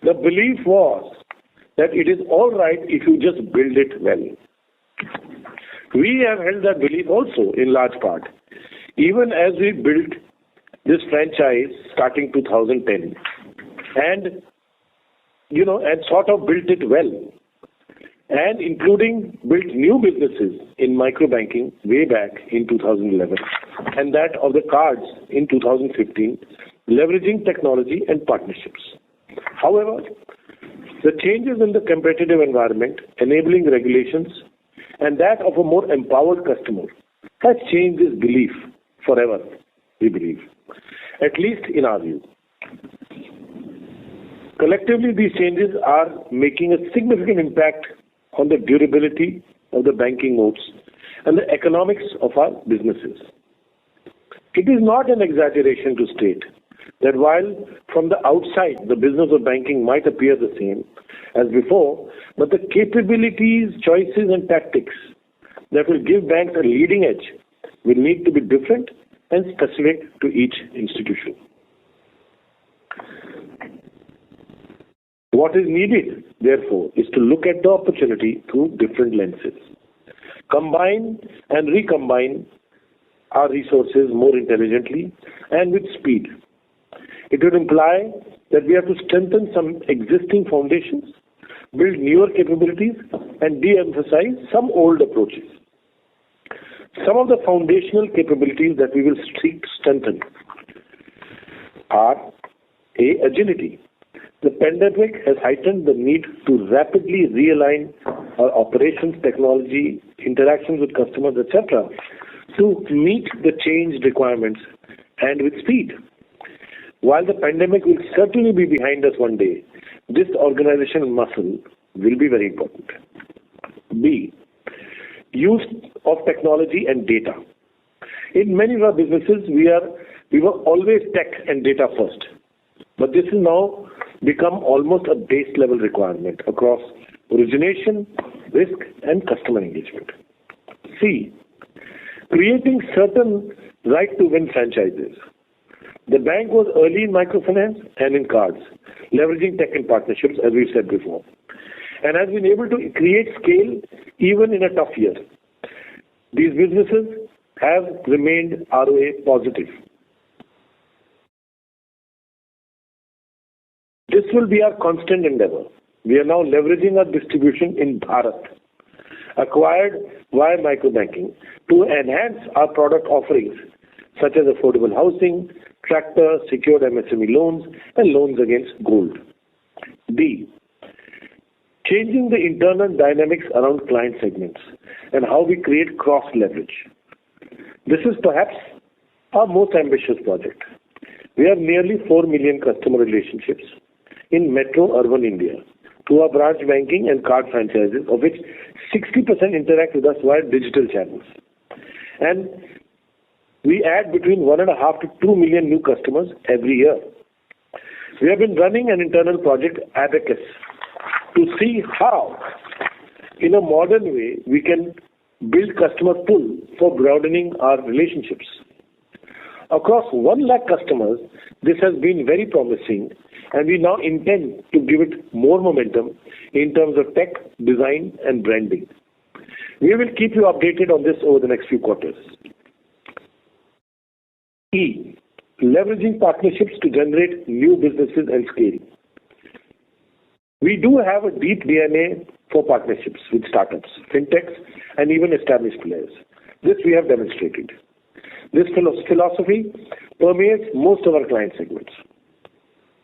The belief was that it is all right if you just build it well. We have held that belief also in large part, even as we built this franchise starting 2010 and sort of built it well, and including built new businesses in microbanking way back in 2011 and that of the cards in 2015, leveraging technology and partnerships. However, the changes in the competitive environment, enabling regulations, and that of a more empowered customer has changed this belief forever, we believe, at least in our view. Collectively, these changes are making a significant impact on the durability of the banking modes and the economics of our businesses. It is not an exaggeration to state that while from the outside the business of banking might appear the same as before, but the capabilities, choices and tactics that will give banks a leading edge will need to be different and specific to each institution. What is needed, therefore, is to look at the opportunity through different lenses, combine and recombine our resources more intelligently and with speed. It would imply that we have to strengthen some existing foundations, build newer capabilities, and de-emphasize some old approaches. Some of the foundational capabilities that we will seek to strengthen are A. Agility. The pandemic has heightened the need to rapidly realign our operations, technology, interactions with customers, etc., to meet the changed requirements and with speed. While the pandemic will certainly be behind us one day, this organizational muscle will be very important. B. Use of technology and data. In many of our businesses, we were always tech and data first, but this has now become almost a base level requirement across origination, risk, and customer engagement. C. Creating certain right to win franchises. The bank was early in microfinance and in cards, leveraging tech and partnerships, as we said before, and has been able to create scale even in a tough year. These businesses have remained ROA positive. This will be our constant endeavor. We are now leveraging our distribution in Bharat, acquired via microbanking, to enhance our product offerings such as affordable housing, tractor, secured MSME loans, and loans against gold. D. Changing the internal dynamics around client segments and how we create cross-leverage. This is perhaps our most ambitious project. We have nearly 4 million customer relationships in metro urban India, through our branch banking and card franchises, of which 60% interact with us via digital channels. And we add between 1.5 to 2 million new customers every year. We have been running an internal project, Abacus, to see how, in a modern way, we can build customer pull for broadening our relationships. Across 1 lakh customers, this has been very promising, and we now intend to give it more momentum in terms of tech, design, and branding. We will keep you updated on this over the next few quarters. E. Leveraging partnerships to generate new businesses and scale. We do have a deep DNA for partnerships with startups, fintechs, and even established players. This we have demonstrated. This philosophy permeates most of our client segments.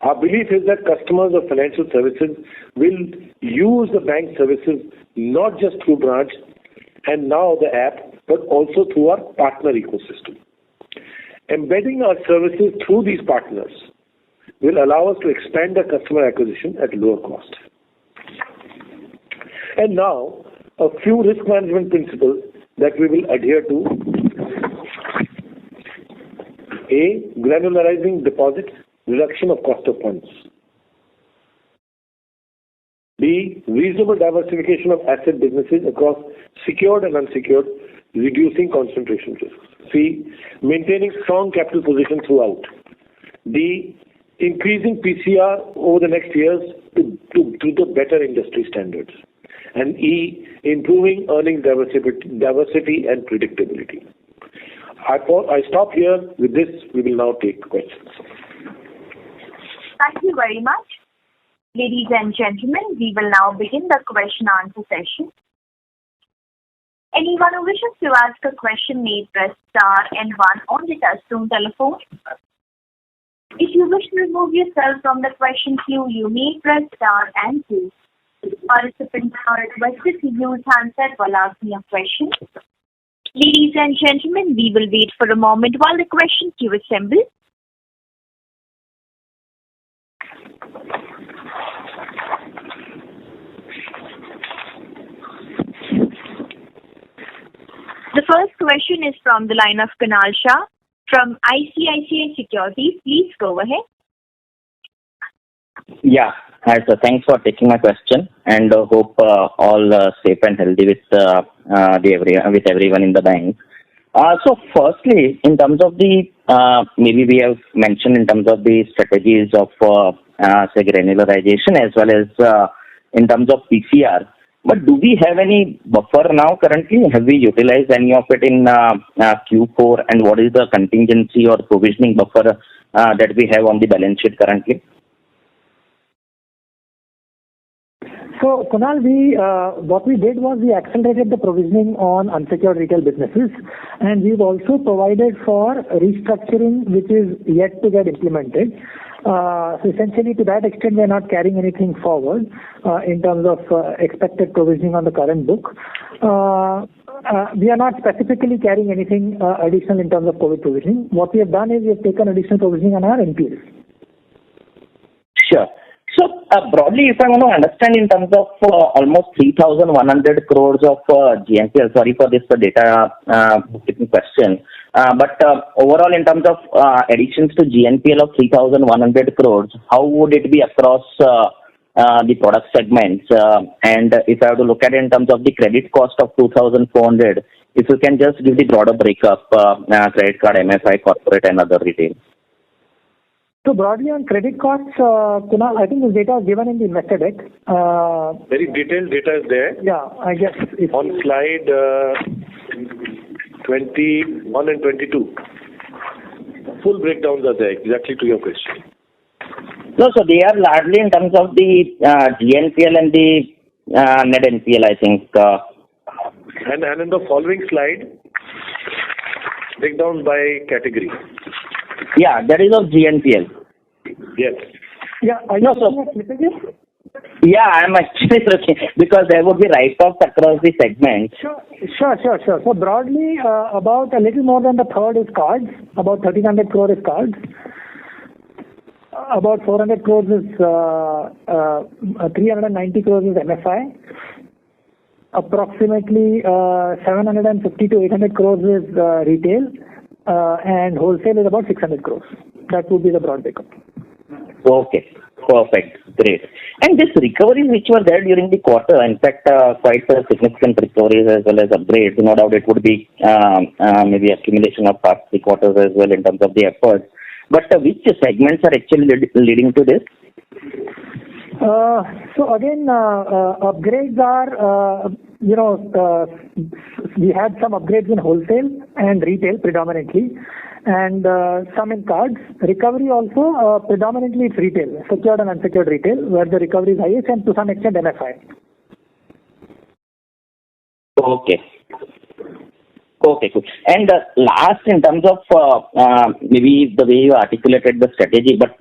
Our belief is that customers of financial services will use the bank services not just through branch and now the app, but also through our partner ecosystem. Embedding our services through these partners will allow us to expand our customer acquisition at lower cost. And now, a few risk management principles that we will adhere to. A. Granularizing deposits, reduction of cost of funds. B. Reasonable diversification of asset businesses across secured and unsecured, reducing concentration risk. C. Maintaining strong capital position throughout. D. Increasing PCR over the next years to the better industry standards. And E. Improving earning diversity and predictability. I stop here. With this, we will now take questions. Thank you very much. Ladies and gentlemen, we will now begin the question-answer session. Anyone who wishes to ask a question may press star and 1 on the touchtone telephone. If you wish to remove yourself from the question queue, you may press star and 2. Participants are requested to use handset while asking a question. Ladies and gentlemen, we will wait for a moment while the question queue assembles. The first question is from the line of Kunal Shah from ICICI Securities. Please go ahead. Yeah. Hi, sir. Thanks for taking my question, and hope all safe and healthy with everyone in the bank. So firstly, in terms of the, maybe we have mentioned in terms of the strategies of, say, granularization as well as in terms of PCR. But do we have any buffer now currently? Have we utilized any of it in Q4? And what is the contingency or provisioning buffer that we have on the balance sheet currently? So, Kunal, what we did was we accelerated the provisioning on unsecured retail businesses, and we've also provided for restructuring, which is yet to get implemented. So essentially, to that extent, we are not carrying anything forward in terms of expected provisioning on the current book. We are not specifically carrying anything additional in terms of COVID provisioning. What we have done is we have taken additional provisioning on our NPLs. Sure. So broadly, if I want to understand in terms of almost 3,100 crores of GNPL, sorry for this data question, but overall in terms of additions to GNPL of 3,100 crores, how would it be across the product segments? And if I have to look at it in terms of the credit cost of 2,400, if you can just give the broader breakup, credit card, MFI, corporate and other retail. So broadly on credit costs, Kunal, I think this data is given in the investor deck. Very detailed data is there. Yeah, I guess. On slide 21 and 22. Full breakdowns are there, exactly to your question. No, so they are largely in terms of the GNPL and the net NPL, I think. And in the following slide, breakdowns by category. Yeah, that is of GNPL. Yes. Yeah, are you looking at slippages? Yeah, I'm actually looking because there would be write-offs across the segments. Sure. So broadly, about a little more than the third is cards. About 1,300 crore is cards. about 400 crores is 390 crores is MFI. Approximately 750 to 800 crores is retail, and wholesale is about 600 crores. That would be the broad breakup. Okay, perfect, great. And this recoveries which were there during the quarter, in fact, quite significant recoveries as well as upgrades. No doubt it would be maybe accumulation of past 3 quarters as well in terms of the efforts. But which segments are actually leading to this? So again, upgrades are, we had some upgrades in wholesale and retail predominantly, and some in cards. Recovery also, predominantly it's retail, secured and unsecured retail, where the recovery is highest, and to some extent MFI. Okay. Okay, good. And last, in terms of maybe the way you articulated the strategy, but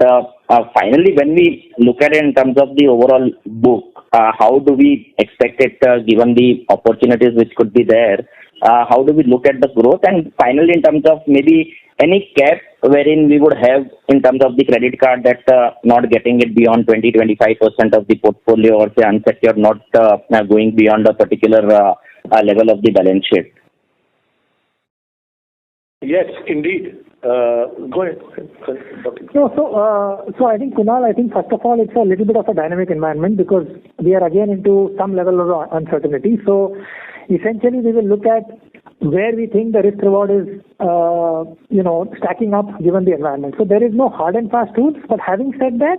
finally, when we look at it in terms of the overall book, how do we expect it, given the opportunities which could be there? How do we look at the growth? And finally, in terms of maybe any cap wherein we would have in terms of the credit card that not getting it beyond 20-25% of the portfolio, or say unsecured not going beyond a particular level of the balance sheet. Yes, indeed. Go ahead. No, so I think, Kunal, first of all, it's a little bit of a dynamic environment because we are again into some level of uncertainty. So essentially, we will look at where we think the risk reward is, stacking up given the environment. So there is no hard and fast rules. But having said that,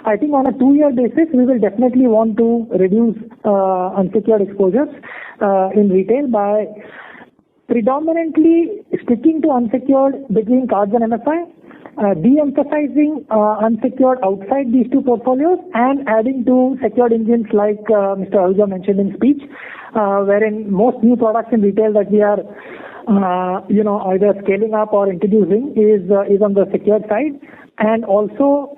I think on a 2-year basis, we will definitely want to reduce unsecured exposures in retail by predominantly sticking to unsecured between cards and MFI, de-emphasizing unsecured outside these two portfolios, and adding to secured engines like Mr. Ahuja mentioned in speech, wherein most new products in retail that we are, either scaling up or introducing is on the secured side, and also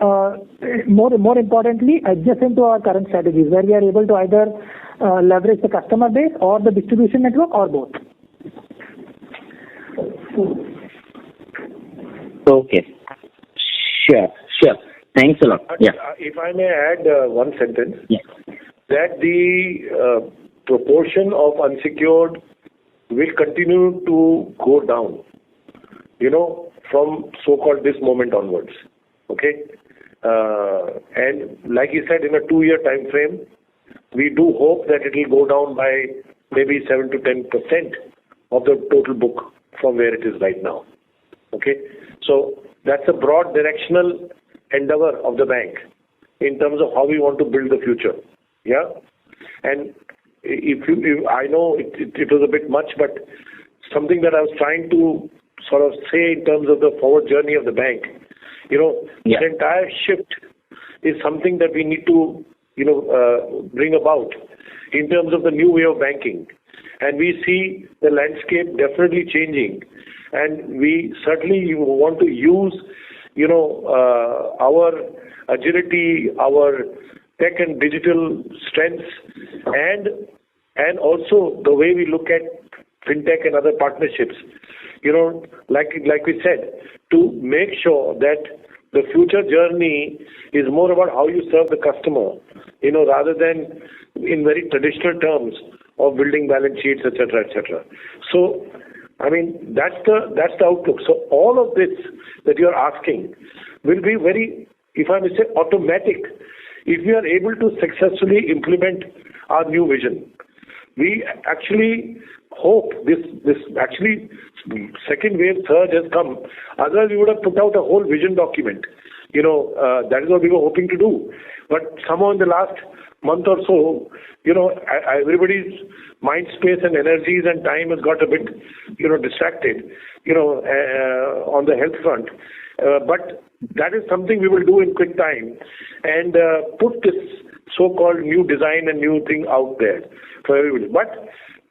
more importantly, adjacent to our current strategies, where we are able to either leverage the customer base or the distribution network or both. Okay. Sure. Thanks a lot. Yeah. If I may add one sentence. Yeah. That the proportion of unsecured will continue to go down, from so-called this moment onwards. Okay? And like you said, in a 2-year time frame, we do hope that it will go down by maybe 7 to 10% of the total book from where it is right now. Okay? So that's a broad directional endeavor of the bank in terms of how we want to build the future. Yeah? And I know it was a bit much, but something that I was trying to sort of say in terms of the forward journey of the bank, The entire shift is something that we need to, bring about in terms of the new way of banking. And we see the landscape definitely changing. And we certainly want to use, our agility, our tech and digital strengths, and also the way we look at fintech and other partnerships, like we said, to make sure that the future journey is more about how you serve the customer, rather than in very traditional terms of building balance sheets, etc., etc. So, that's the outlook. So all of this that you are asking will be very, if I may say, automatic if we are able to successfully implement our new vision. We actually hope this second wave surge has come. Otherwise, we would have put out a whole vision document. That is what we were hoping to do. But somehow in the last month or so, everybody's mind space and energies and time has got a bit, distracted, on the health front. But that is something we will do in quick time and put this so-called new design and new thing out there for everybody. But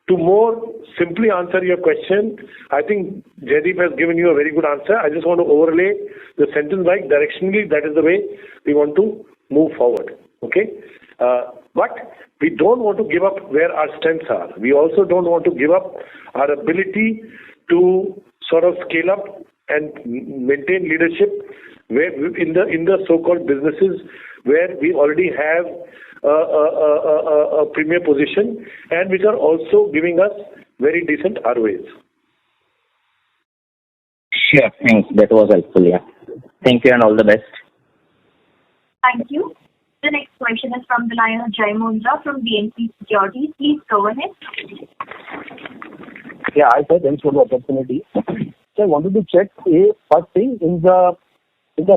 to more simply answer your question, I think Jaideep has given you a very good answer. I just want to overlay the sentence like directionally, that is the way we want to move forward. Okay? But we don't want to give up where our strengths are. We also don't want to give up our ability to sort of scale up and maintain leadership where in the so-called businesses where we already have a premier position and which are also giving us very decent ROAs. Sure. Thanks. That was helpful. Yeah. Thank you and all the best. Thank you. The next question is from the line of Jai Mundra from BNP Securities. Please go ahead. Yeah, I said thanks for the opportunity. So I wanted to check first thing in the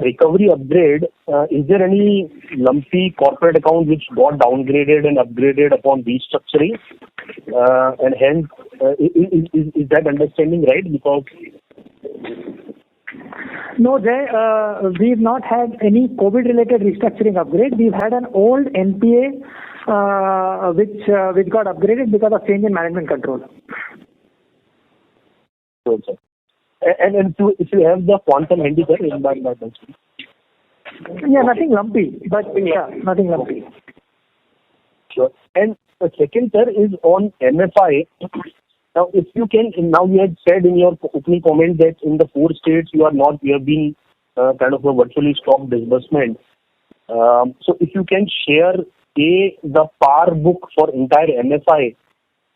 recovery upgrade. Is there any lumpy corporate account which got downgraded and upgraded upon restructuring? And hence, is that understanding right? Because No, Jay, we've not had any COVID-related restructuring upgrade. We've had an old NPA which got upgraded because of change in management control. sure, sir. And if you have the quantum handy, sir, in my question. Yeah, nothing lumpy, but yeah, nothing lumpy. Sure. And the second, sir, is on MFI. Now, if you can, now you had said in your opening comment that in the 4 states you have been kind of a virtually stopped disbursement. So if you can share the PAR book for entire MFI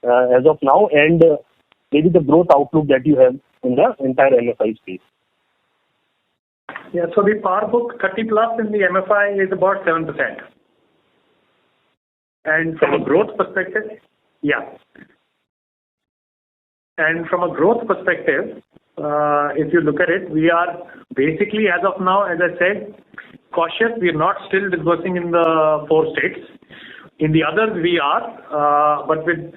as of now, and maybe the growth outlook that you have in the entire MFI space. Yeah, so the PAR book 30 plus in the MFI is about 7%. And from a growth perspective, yeah. And from a growth perspective, if you look at it, we are basically, as of now, as I said, cautious. We are not still disbursing in the 4 states. In the others, we are, but with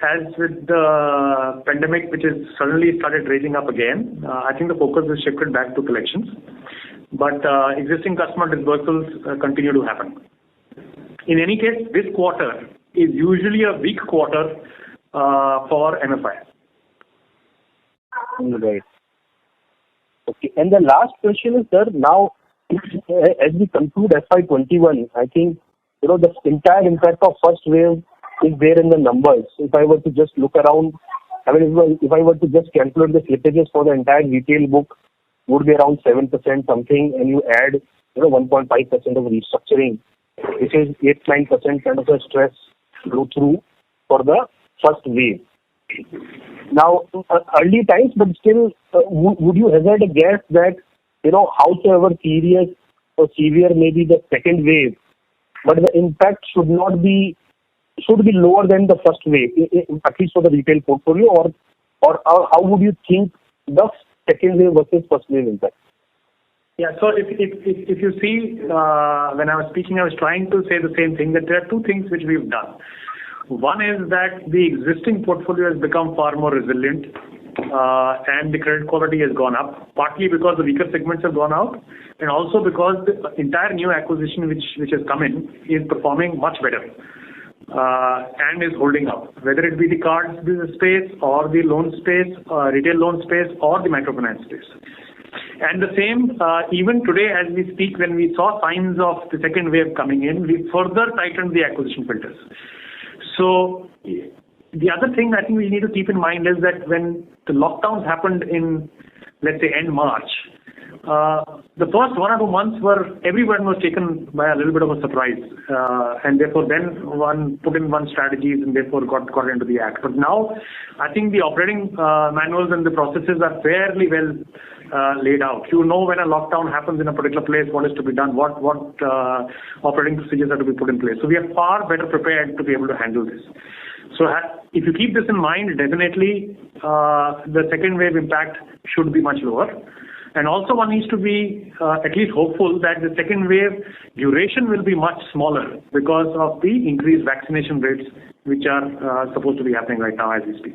the pandemic, which has suddenly started raising up again, I think the focus is shifted back to collections. But existing customer disbursals continue to happen. In any case, this quarter is usually a weak quarter for MFI. Right. Okay. And the last question is, sir, now as we conclude FY21, I think the entire impact of first wave is there in the numbers. If I were to just look around, I mean, if I were to just calculate the slippages for the entire retail book, would be around 7% something, and you add 1.5% of restructuring, which is 8-9% kind of a stress flow through for the first wave. Now, early times, but still, would you hazard a guess that howsoever serious or severe may be the second wave, but the impact should be lower than the first wave, at least for the retail portfolio, or how would you think the second wave versus first wave impact? Yeah, so if you see, when I was speaking, I was trying to say the same thing, that there are 2 things which we've done. One is that the existing portfolio has become far more resilient, and the credit quality has gone up, partly because the weaker segments have gone out, and also because the entire new acquisition which has come in is performing much better and is holding up, whether it be the cards business space or the loan space, retail loan space, or the microfinance space. And the same, even today as we speak, when we saw signs of the second wave coming in, we further tightened the acquisition filters. So the other thing I think we need to keep in mind is that when the lockdowns happened in, let's say, end March, the first 1 or 2 months everyone was taken by a little bit of a surprise, and therefore then one put in one strategies and therefore got into the act. But now I think the operating manuals and the processes are fairly well laid out. You know when a lockdown happens in a particular place, what is to be done, what operating procedures are to be put in place. So we are far better prepared to be able to handle this. So if you keep this in mind, definitely the second wave impact should be much lower. And also one needs to be at least hopeful that the second wave duration will be much smaller because of the increased vaccination rates which are supposed to be happening right now as we speak.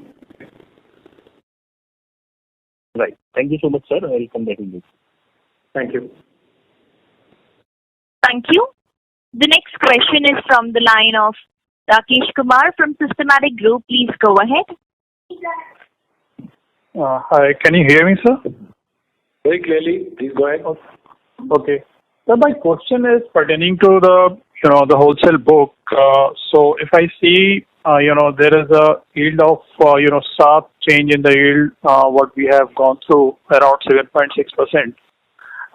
Right. Thank you so much, sir. I will come back in this. Thank you. Thank you. The next question is from the line of Rakesh Kumar from Systematic Group. Please go ahead. Hi, can you hear me, sir? Very clearly, please go ahead. Okay. So my question is pertaining to the wholesale book. So if I see there is a yield of sharp change in the yield what we have gone through around 7.6%,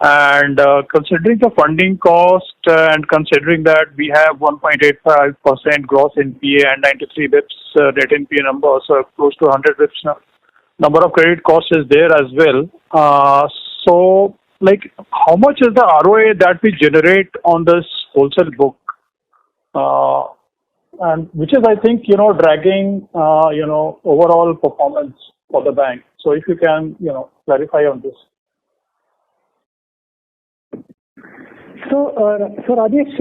And considering the funding cost and considering that we have 1.85% gross NPA and 93 bips net NPA number, so close to 100 bips now. Number of credit costs is there as well. So, like, how much is the ROA that we generate on this wholesale book? And which is, I think, dragging, overall performance for the bank. So if you can, clarify on this. So Rajesh,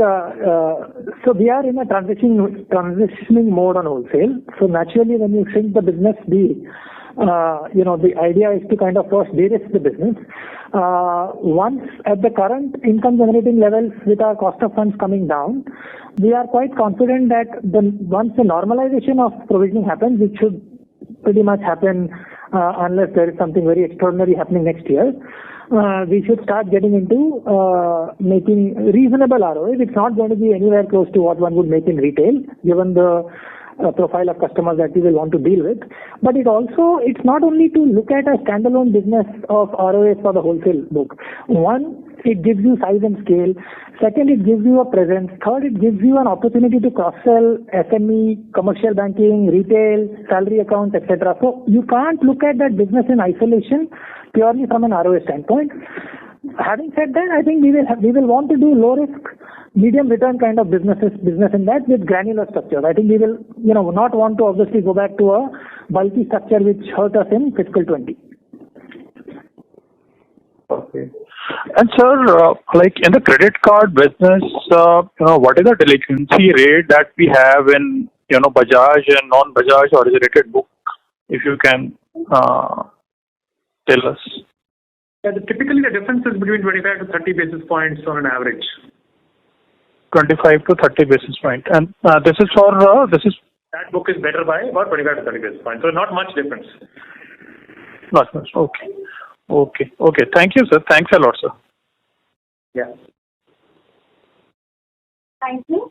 so we are in a transitioning mode on wholesale. So naturally, when you shrink the business, the idea is to kind of first de-risk the business. Once at the current income generating levels with our cost of funds coming down, we are quite confident that once the normalization of provisioning happens, which should pretty much happen unless there is something very extraordinary happening next year, we should start getting into making reasonable ROA. It's not going to be anywhere close to what one would make in retail, given the profile of customers that we will want to deal with. But it's not only to look at a standalone business of ROA for the wholesale book. One, it gives you size and scale. Second, it gives you a presence. Third, it gives you an opportunity to cross-sell SME, commercial banking, retail, salary accounts, etc. So you can't look at that business in isolation purely from an ROA standpoint. Having said that, I think we will want to do low risk, medium return kind of business in that with granular structure. I think we will, not want to obviously go back to a bulky structure which hurt us in fiscal 20. Okay. And sir, like in the credit card business, what is the delinquency rate that we have in, Bajaj and non-Bajaj originated book? If you can tell us. Yeah, typically the difference is between 25 to 30 basis points on an average. 25 to 30 basis points. And that book is better by about 25 to 30 basis points. So not much difference. Not much. Okay. Thank you, sir. Thanks a lot, sir. Yeah. Thank you.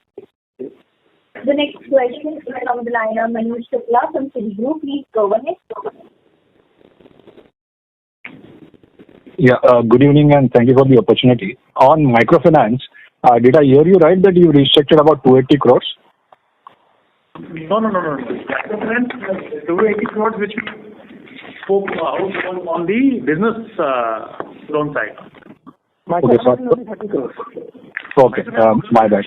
The next question is from the line of Manoj Shukla from Citigroup. Please go ahead. Yeah, good evening and thank you for the opportunity. On microfinance, did I hear you right that you restructured about 280 crores? No. Microfinance, 280 crores which spoke out on the business loan side. Microfinance 30 crores. Okay, my bad.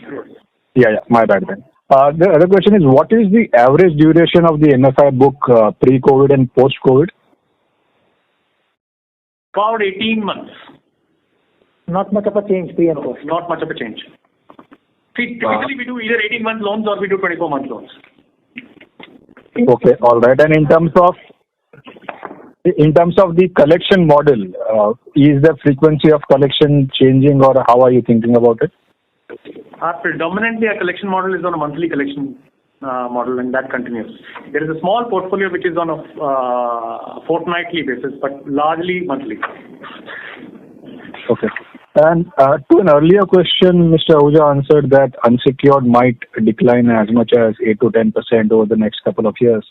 Yeah, my bad then. The other question is, what is the average duration of the MFI book pre-COVID and post-COVID? About 18 months. Not much of a change pre and post. Not much of a change. See, typically we do either 18-month loans or we do 24-month loans. Okay, all right. And in terms of the collection model, is the frequency of collection changing or how are you thinking about it? Predominantly our collection model is on a monthly collection model and that continues. There is a small portfolio which is on a fortnightly basis but largely monthly. Okay. And to an earlier question, Mr. Ahuja answered that unsecured might decline as much as 8 to 10% over the next couple of years.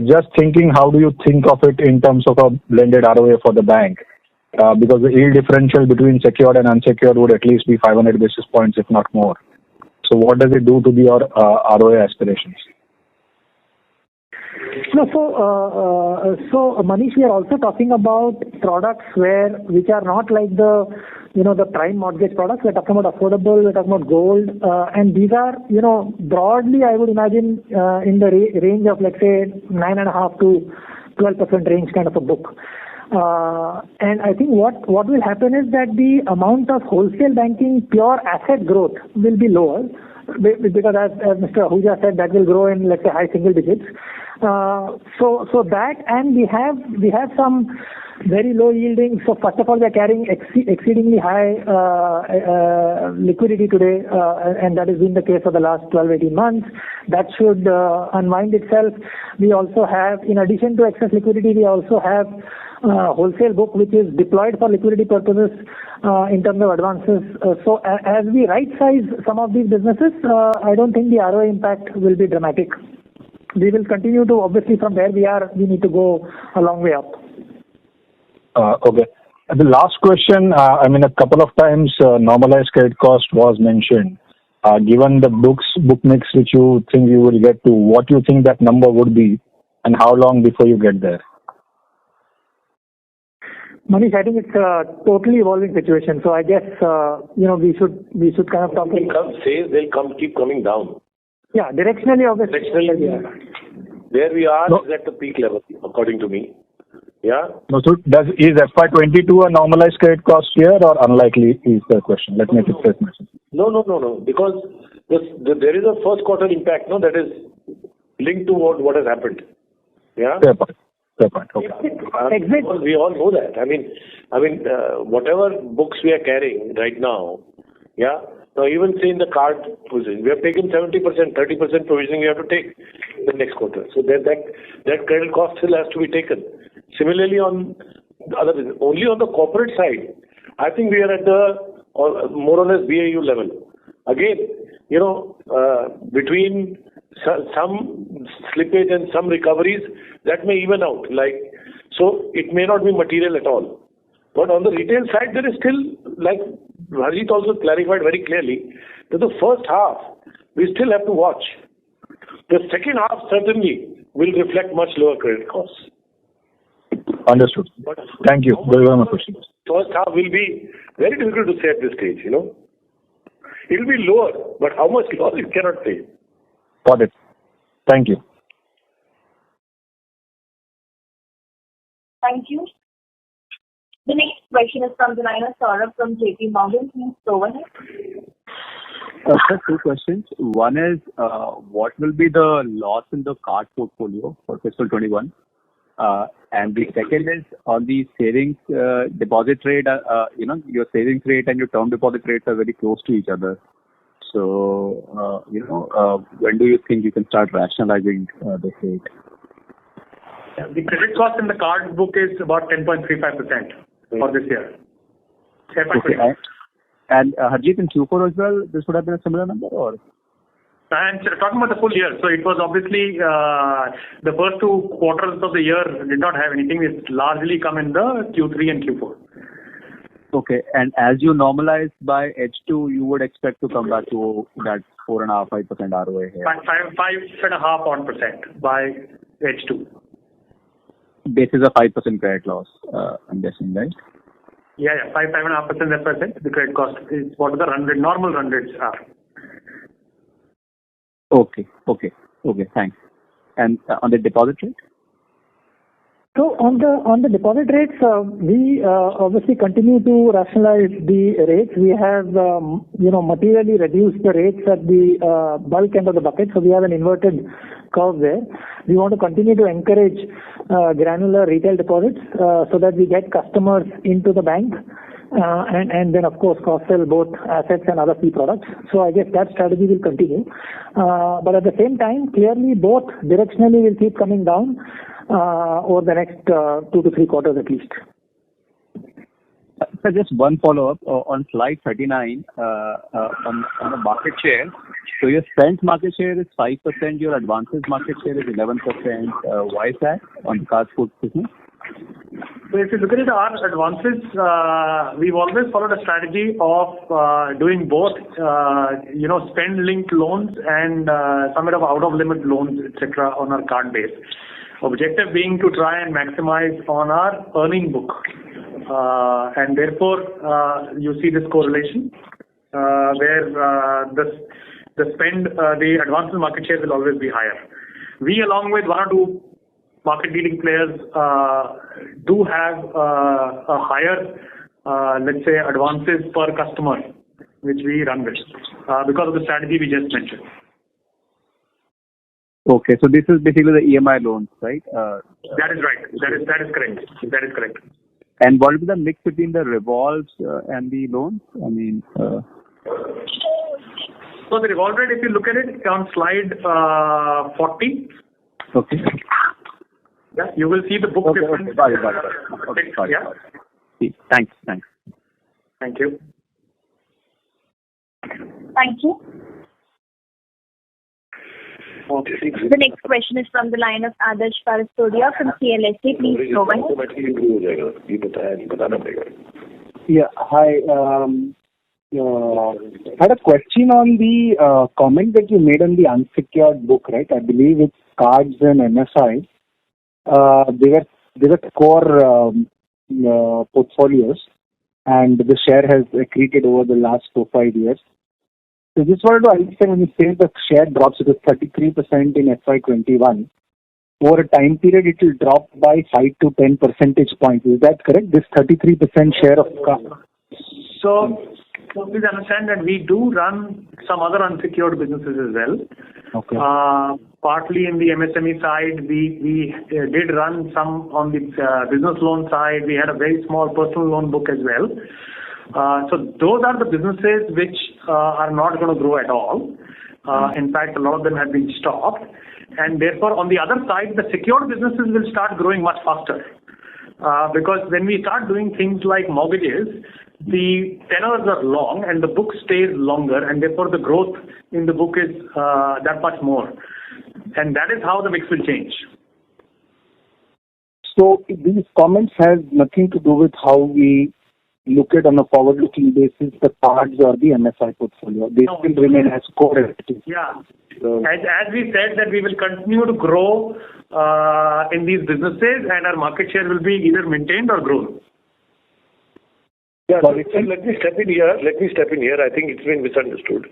Just thinking, how do you think of it in terms of a blended ROA for the bank? Because the yield differential between secured and unsecured would at least be 500 basis points, if not more. So what does it do to your ROA aspirations? No, so Manish, we are also talking about products which are not like the prime mortgage products. We're talking about affordable, we're talking about gold, and these are, broadly, I would imagine, in the range of, let's say, 9.5 to 12% range kind of a book. And I think what will happen is that the amount of wholesale banking pure asset growth will be lower because as Mr. Ahuja said, that will grow in, let's say, high single digits. So that, and we have some very low yielding. So first of all, we are carrying exceedingly high liquidity today, and that has been the case for the last 12-18 months. That should unwind itself. We also have, in addition to excess liquidity, we also have wholesale book which is deployed for liquidity purposes in terms of advances. So as we right size some of these businesses, I don't think the ROA impact will be dramatic. We will continue to, obviously from where we are, we need to go a long way up. Okay. The last question, a couple of times normalized credit cost was mentioned. Given the book mix which you think you will get to, what do you think that number would be and how long before you get there? Manish, I think it's a totally evolving situation. So I guess, we should kind of talk. They'll keep coming down. Yeah, directionally, obviously. Where we are is at the peak level, according to me. Yeah. No, so is FY22 a normalized credit cost year or unlikely is the question? Let me rephrase myself. No. Because there is a first quarter impact, that is linked to what has happened. Yeah. Fair point. Okay. We all know that. Whatever books we are carrying right now, yeah. Now even say in the card provision, we have taken 70%, 30% provisioning we have to take the next quarter. So that credit cost still has to be taken. Similarly on the other business, only on the corporate side, I think we are at the more or less BAU level. Again, between some slippage and some recoveries, that may even out. So it may not be material at all. But on the retail side, there is still, like Harjeet also clarified very clearly, that the first half we still have to watch. The second half certainly will reflect much lower credit costs. Understood. Thank you. Those are my questions. First half will be very difficult to say at this stage, It will be lower, but how much lower you cannot say. Got it. Thank you. Thank you. The next question is from the line of Saurabh from JP Morgan. Please go ahead. Sir, two questions. One is, what will be the loss in the card portfolio for fiscal 21? And the second is on the savings deposit rate. Your savings rate and your term deposit rates are very close to each other. So, when do you think you can start rationalizing this rate? The credit cost in the card book is about 10.35% for this year. Okay. And Harjeet, in Q4 as well, this would have been a similar number, or? And talking about the full year, so it was obviously the first 2 quarters of the year did not have anything. It's largely come in the Q3 and Q4. Okay, and as you normalize by H2, you would expect to come back to that 4.5-5% ROA here. 5.5% by H2. This is a 5% credit loss, I'm guessing, right? Yeah, 5.5%. That's what I said. The credit cost is what the normal run rates are. Okay, thanks. And on the deposit rate? So on the deposit rates, we obviously continue to rationalize the rates. We have materially reduced the rates at the bulk end of the bucket. So we have an inverted curve there. We want to continue to encourage granular retail deposits so that we get customers into the bank. And then, of course, cross-sell both assets and other fee products. So I guess that strategy will continue. But at the same time, clearly, both directionally will keep coming down over the next 2 to 3 quarters at least. So just one follow-up on slide 39 on the market share. So your spend market share is 5%, your advances market share is 11%. Why is that on the card book business? So if you look at our advances, we've always followed a strategy of doing both, spend-linked loans and some of out-of-limit loans, etc., on our card base. Objective being to try and maximize on our earning book. And therefore, you see this correlation where the spend, the advances market share will always be higher. We, along with 1 or 2 market-leading players, do have a higher, let's say, advances per customer, which we run with because of the strategy we just mentioned. Okay, so this is basically the EMI loans, right? That is right. That is correct. That is correct. And what will be the mix between the revolves and the loans? So the revolve rate, if you look at it on slide 40. Okay. Yeah, you will see the book difference. Got it. Okay, yeah. Thanks. Thank you. Thank you. The next question is from the line of Adarsh Parastodia from CLSA. Please go ahead. Yeah, hi. I had a question on the comment that you made on the unsecured book, right? I believe it's cards and MFI. They were core portfolios, and the share has accreted over the last 4-5 years. So just wanted to understand, when you say the share drops to 33% in FY21, over a time period it will drop by 5 to 10 percentage points. Is that correct? This 33% share of So please understand that we do run some other unsecured businesses as well. Okay. Partly in the MSME side, we did run some on the business loan side. We had a very small personal loan book as well. So those are the businesses which are not going to grow at all. In fact, a lot of them have been stopped. And therefore, on the other side, the secured businesses will start growing much faster. Because when we start doing things like mortgages, the tenors are long and the book stays longer, and therefore the growth in the book is that much more. And that is how the mix will change. So these comments have nothing to do with how we look at on a forward-looking basis the cards or the MFI portfolio. They still remain as core entities. Yeah. As we said that we will continue to grow in these businesses, and our market share will be either maintained or grown. Yeah, so let me step in here. I think it's been misunderstood.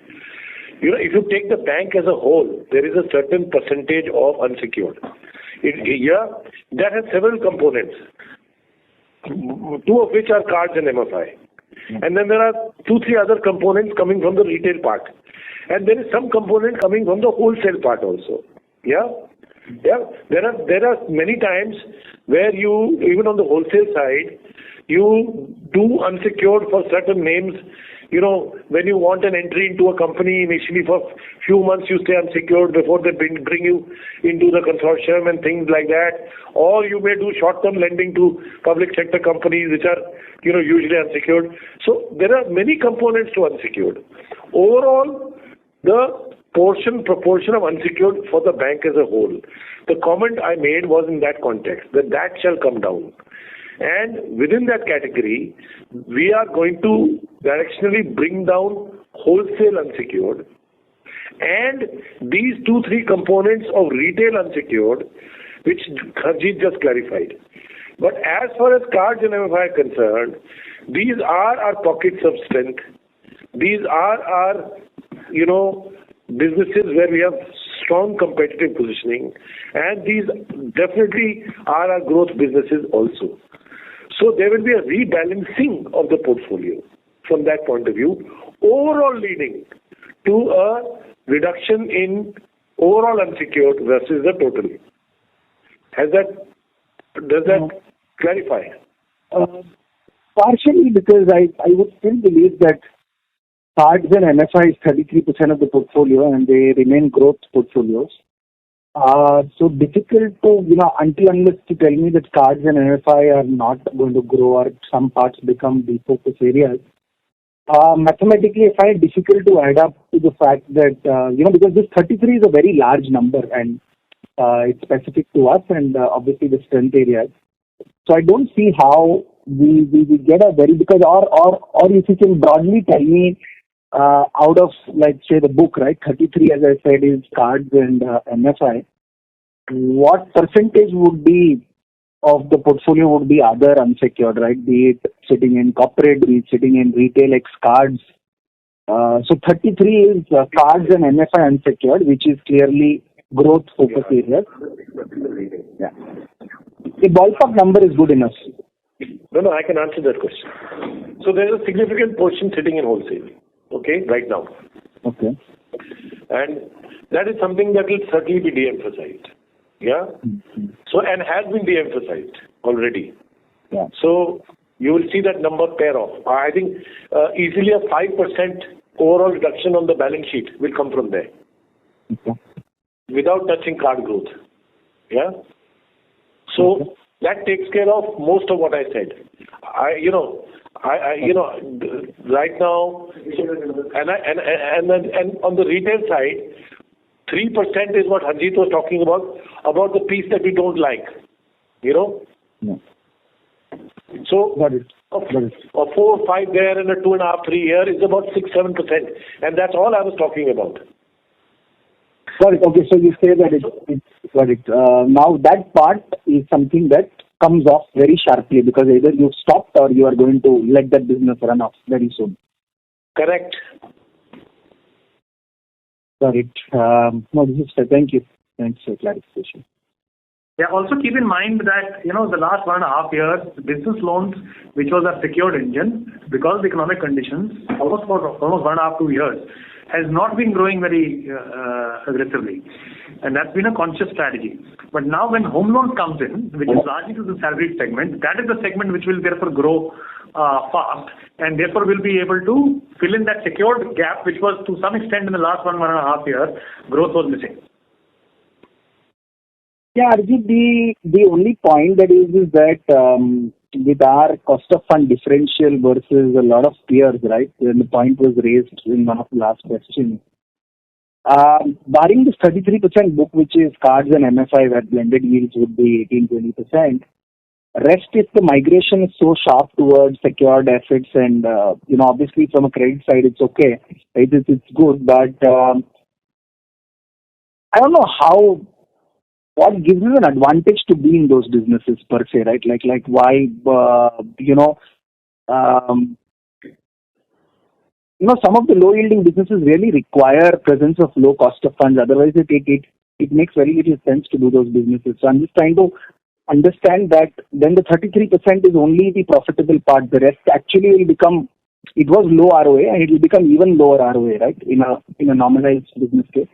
If you take the bank as a whole, there is a certain percentage of unsecured. That has several components, 2 of which are cards and MFI. And then there are 2-3 other components coming from the retail part. And there is some component coming from the wholesale part also. Yeah. There are many times where you, even on the wholesale side, you do unsecured for certain names. When you want an entry into a company, initially for few months you stay unsecured before they bring you into the consortium and things like that. Or you may do short-term lending to public sector companies which are, usually unsecured. So there are many components to unsecured. Overall, the proportion of unsecured for the bank as a whole, the comment I made was in that context, that shall come down. And within that category, we are going to directionally bring down wholesale unsecured and these 2-3 components of retail unsecured, which Harjeet just clarified. But as far as cards and MFI are concerned, these are our pockets of strength. These are our, businesses where we have strong competitive positioning, and these definitely are our growth businesses also. So there will be a rebalancing of the portfolio from that point of view, overall leading to a reduction in overall unsecured versus the total. Does that clarify? Partially, because I would still believe that cards and MFI is 33% of the portfolio and they remain growth portfolios. So difficult to, until unless you tell me that cards and MFI are not going to grow or some parts become defocus areas. Mathematically, I find it difficult to add up to the fact that, because this 33 is a very large number and it's specific to us and obviously the strength areas. So I don't see how we get a because or if you can broadly tell me out of, like, say, the book, right, 33, as I said, is cards and MFI. What percentage would be of the portfolio would be other unsecured, right? Be it sitting in corporate, be it sitting in retail X cards. So 33 is cards and MFI unsecured, which is clearly growth focus areas. Yeah. The ballpark number is good enough. No, I can answer that question. So there is a significant portion sitting in wholesale. Okay, right now. Okay. And that is something that will certainly be de-emphasized. Yeah. Mm-hmm. So, and has been de-emphasized already. Yeah. So you will see that number pair off. I think easily a 5% overall reduction on the balance sheet will come from there. Okay. Without touching card growth. Yeah. So that takes care of most of what I said. Right now, and on the retail side, 3% is what Harjeet was talking about the piece that we don't like. No. So Got it. a 4 or 5 there and a 2.5, 3 here is about 6-7%. And that's all I was talking about. Got it. Okay, so you say that it's got it. Now that part is something that comes off very sharply because either you've stopped or you are going to let that business run off very soon. Correct. Got it. No, this is thank you. Thanks for clarification. Yeah, also keep in mind that, the last 1.5 years, business loans, which was our secured engine, because of the economic conditions, almost 1.5, 2 years, has not been growing very aggressively. And that's been a conscious strategy. But now when home loans comes in, which is largely to the salaried segment, that is the segment which will therefore grow fast, and therefore will be able to fill in that secured gap, which was to some extent in the last 1.5 years, growth was missing. Yeah, Arjit, the only point that is that with our cost of fund differential versus a lot of peers, right? And the point was raised in one of the last questions. Barring this 33% book, which is cards and MFI, where blended yields would be 18-20%. Rest is the migration is so sharp towards secured assets, and obviously from a credit side, it's okay. It's good, but I don't know what gives you an advantage to be in those businesses per se, right? Like why, some of the low yielding businesses really require presence of low cost of funds. Otherwise, it makes very little sense to do those businesses. So I'm just trying to understand that then the 33% is only the profitable part. The rest actually will become, it was low ROA and it will become even lower ROA, right? In a normalized business case.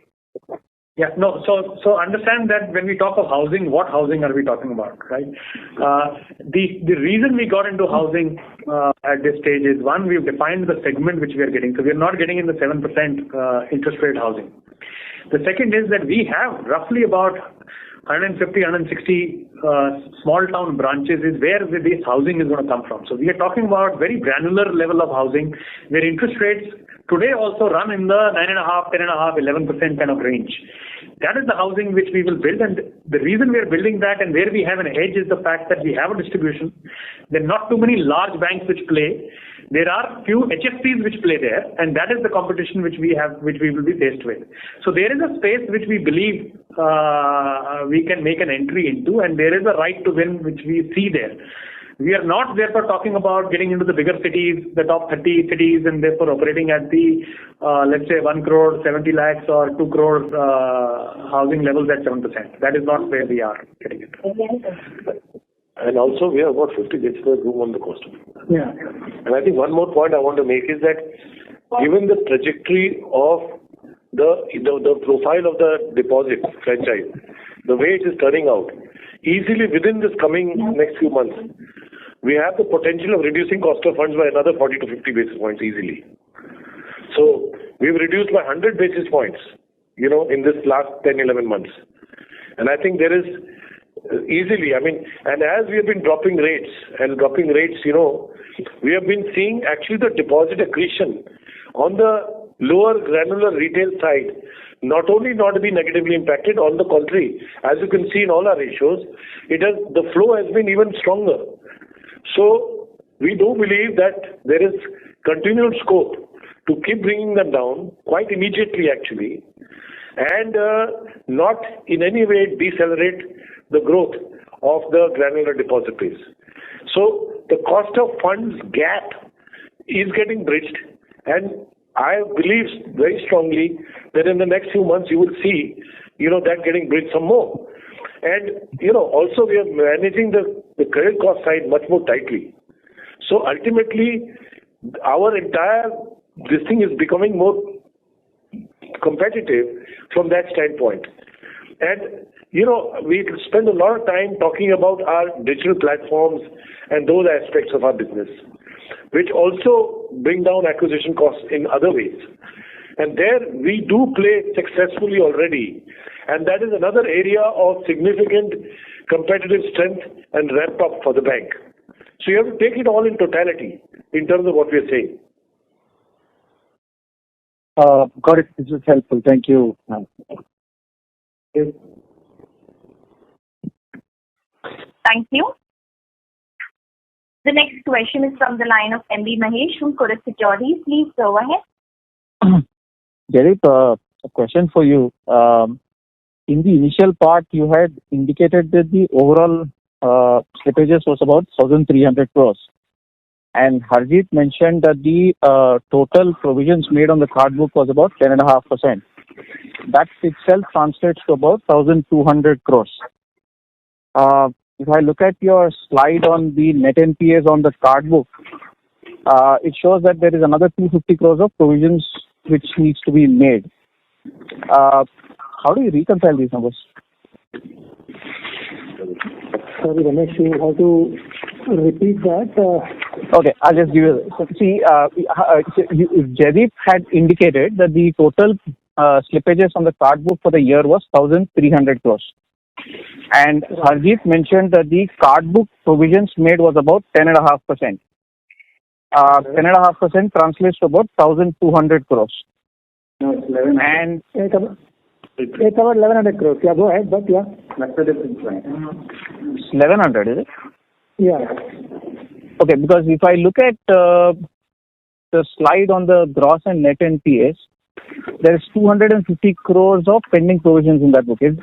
Yeah, no. So understand that when we talk of housing, what housing are we talking about, right? The reason we got into housing at this stage is, one, we've defined the segment which we are getting. So we are not getting in the 7% interest rate housing. The second is that we have roughly about 150, 160 small town branches is where this housing is going to come from. So we are talking about very granular level of housing where interest rates today also run in the 9.5, 10.5, 11% kind of range. That is the housing which we will build, and the reason we are building that and where we have an edge is the fact that we have a distribution. There are not too many large banks which play. There are few HFCs which play there, and that is the competition which we will be faced with. So there is a space which we believe we can make an entry into, and there is a right to win which we see there. We are not therefore talking about getting into the bigger cities, the top 30 cities, and therefore operating at the, let's say, 1 crore, 70 lakhs or 2 crore housing levels at 7%. That is not where we are getting it. And also, we have about 50 basis points room on the cost of funds. Yeah. And I think one more point I want to make is that given the trajectory of the profile of the deposit franchise, the way it is turning out, easily within this coming next few months, we have the potential of reducing cost of funds by another 40 to 50 basis points easily. So we've reduced by 100 basis points, in this last 10, 11 months. And I think there is easily, and as we have been dropping rates, we have been seeing actually the deposit accretion on the lower granular retail side not only not be negatively impacted, on the contrary, as you can see in all our ratios, the flow has been even stronger. So we do believe that there is continued scope to keep bringing them down quite immediately actually, and not in any way decelerate the growth of the granular deposit base. So the cost of funds gap is getting bridged, and I believe very strongly that in the next few months you will see, that getting bridged some more. And, also we are managing the credit cost side much more tightly. So ultimately, our entire, this thing is becoming more competitive from that standpoint. And, we spend a lot of time talking about our digital platforms and those aspects of our business, which also bring down acquisition costs in other ways. And there we do play successfully already. And that is another area of significant competitive strength and ramp up for the bank. So you have to take it all in totality in terms of what we are saying. Got it. This is helpful. Thank you. Yes. Thank you. The next question is from the line of MB Mahesh from Kotak Securities. Please go ahead. Jaideep, a question for you. In the initial part, you had indicated that the overall slippages was about 1,300 crores. And Harjeet mentioned that the total provisions made on the card book was about 10.5%. That itself translates to about 1,200 crores. If I look at your slide on the net NPAs on the card book, it shows that there is another 250 crores of provisions which needs to be made. How do you reconcile these numbers? Sorry, Ramesh, you have to repeat that. Okay, I'll just give you. See, Jaideep had indicated that the total slippages on the card book for the year was 1,300 crores. And Harjeet mentioned that the card book provisions made was about 10.5%. 10.5% translates to about 1,200 crores. No, it's 11. And It's about 1,100 crores. Yeah, go ahead, but yeah. That's the difference, right? 1,100, is it? Yeah. Okay, because if I look at the slide on the gross and net NPAs, there is 250 crores of pending provisions in that book. Is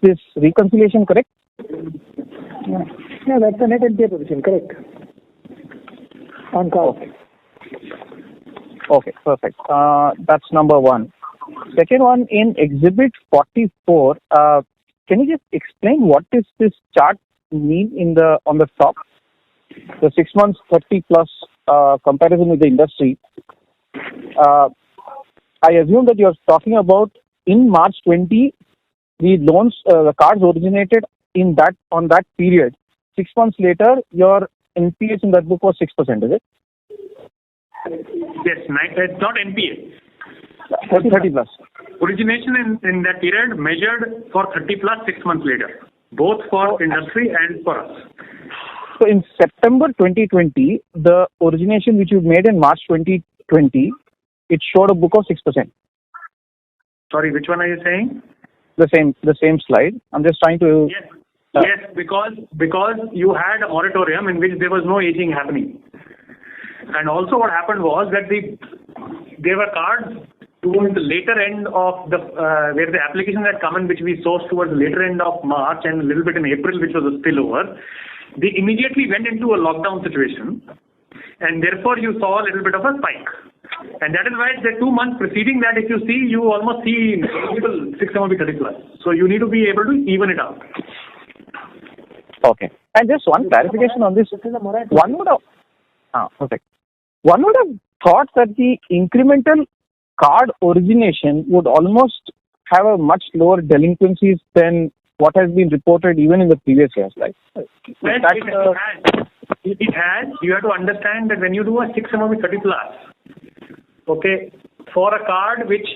this reconciliation correct? Yeah, that's the net NPA position, correct. On card. Okay, perfect. That's number one. Second one, in Exhibit 44, can you just explain what does this chart mean on the top? The 6 months 30 plus comparison with the industry. I assume that you're talking about in March 20, the loans, the cards originated on that period. 6 months later, your NPAs in that book was 6%, is it? Yes, it's not NPA. 30 plus. Origination in that period measured for 30 plus 6 months later, both for industry and for us. So in September 2020, the origination which you made in March 2020, it showed a book of 6%. Sorry, which one are you saying? The same slide. I'm just trying to. Yes. Yes, because you had a moratorium in which there was no aging happening. And also what happened was that there were cards towards the later end of where the application had come in, which we sourced towards the later end of March and a little bit in April, which was a spillover. They immediately went into a lockdown situation, and therefore you saw a little bit of a spike. And that is why the 2 months preceding that, if you see, you almost see 6 MOB 30 plus. So you need to be able to even it out. Okay. And just one clarification on this. One would have thought that the incremental card origination would almost have a much lower delinquencies than what has been reported even in the previous years. Like, It has. You have to understand that when you do a 6 MOB 30 plus, okay, for a card which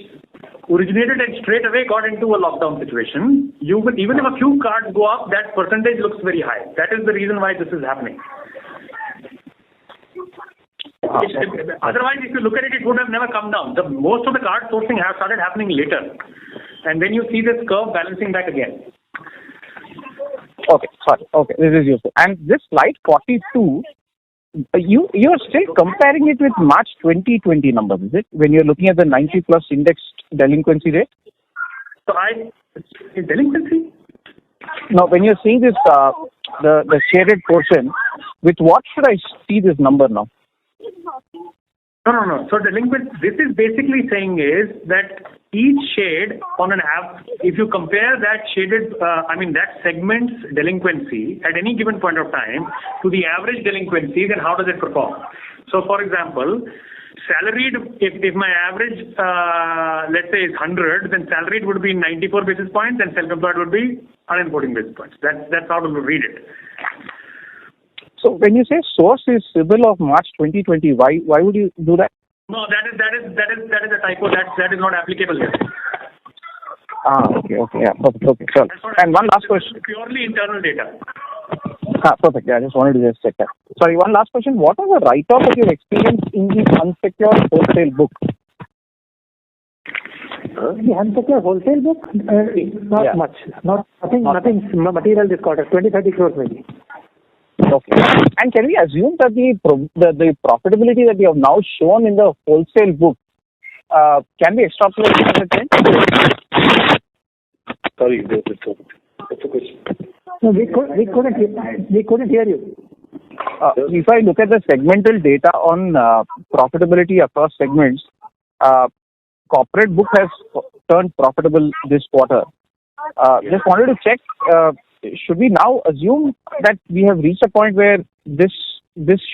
originated and straight away got into a lockdown situation, even if a few cards go up, that percentage looks very high. That is the reason why this is happening. Otherwise, if you look at it, it would have never come down. Most of the card sourcing have started happening later. And then you see this curve balancing back again. Okay, sorry. Okay, this is useful. And this slide 42, you are still comparing it with March 2020 numbers, is it? When you're looking at the 90 plus indexed delinquency rate? So delinquency? No, when you're seeing this, the shaded portion, with what should I see this number now? No. So delinquent, this is basically saying is that each shade on an app, if you compare that shaded, that segment's delinquency at any given point of time to the average delinquency, then how does it perform? So for example, salaried, if my average, let's say is 100, then salaried would be 94 basis points and self-employed would be 114 basis points. That's how to read it. So when you say source is CIBIL of March 2020, why would you do that? No, that is a typo. That is not applicable here. Okay, yeah, okay, sure. And one last question. Purely internal data. Perfect. Yeah, I just wanted to just check that. Sorry, one last question. What was the write-off that you've experienced in the unsecured wholesale book? The unsecured wholesale book, not much. Nothing material this quarter. 20-30 crores maybe. Okay. And can we assume that the profitability that you have now shown in the wholesale book can be extrapolated as a trend? Sorry, what's the question? No, we couldn't hear you. If I look at the segmental data on profitability across segments, corporate book has turned profitable this quarter. Just wanted to check, should we now assume that we have reached a point where this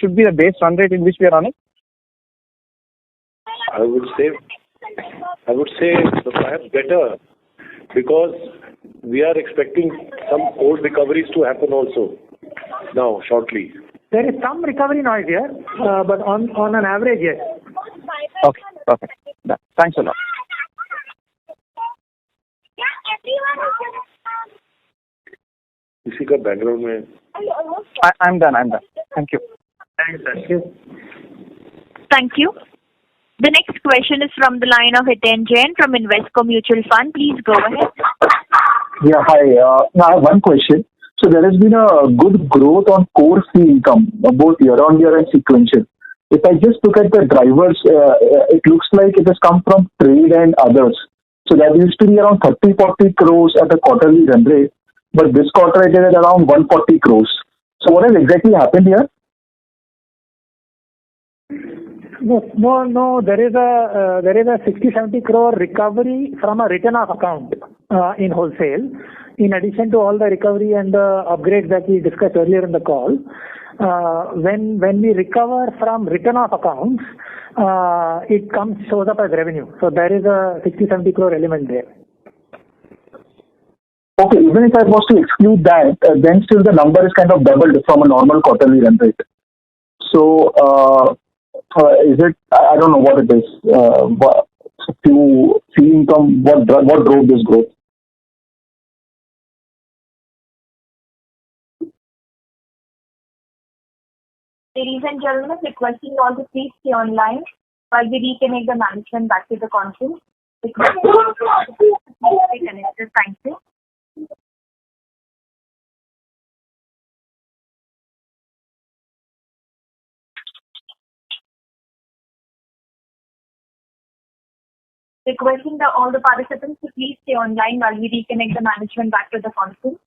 should be the base run rate in which we are running? I would say perhaps better, because we are expecting some old recoveries to happen also now shortly. There is some recovery noise here, but on an average, yes. Okay, perfect. Done. Thanks a lot. किसी का background में I'm done. Thank you. Thanks, Thank you. Thank you. The next question is from the line of Hiten Jain from Invesco Mutual Fund. Please go ahead. Yeah, hi. Now I have one question. So there has been a good growth on core fee income, both year-on-year and sequential. If I just look at the drivers, it looks like it has come from trade and others. So that used to be around 30-40 crores at a quarterly run rate, but this quarter it is at around 140 crores. So what has exactly happened here? No. There is a 60-70 crore recovery from a written-off account in wholesale. In addition to all the recovery and the upgrades that we discussed earlier in the call, when we recover from written-off accounts, it shows up as revenue. So there is a 60-70 crore element there. Okay, even if I was to exclude that, then still the number is kind of doubled from a normal quarterly run rate. So is it? I don't know what it is. Fee income, what drove this growth? Ladies and gentlemen, requesting you all to please stay online while we reconnect the management back to the conference. Requesting you all to please stay connected. Thank you. Requesting all the participants to please stay online while we reconnect the management back to the conference.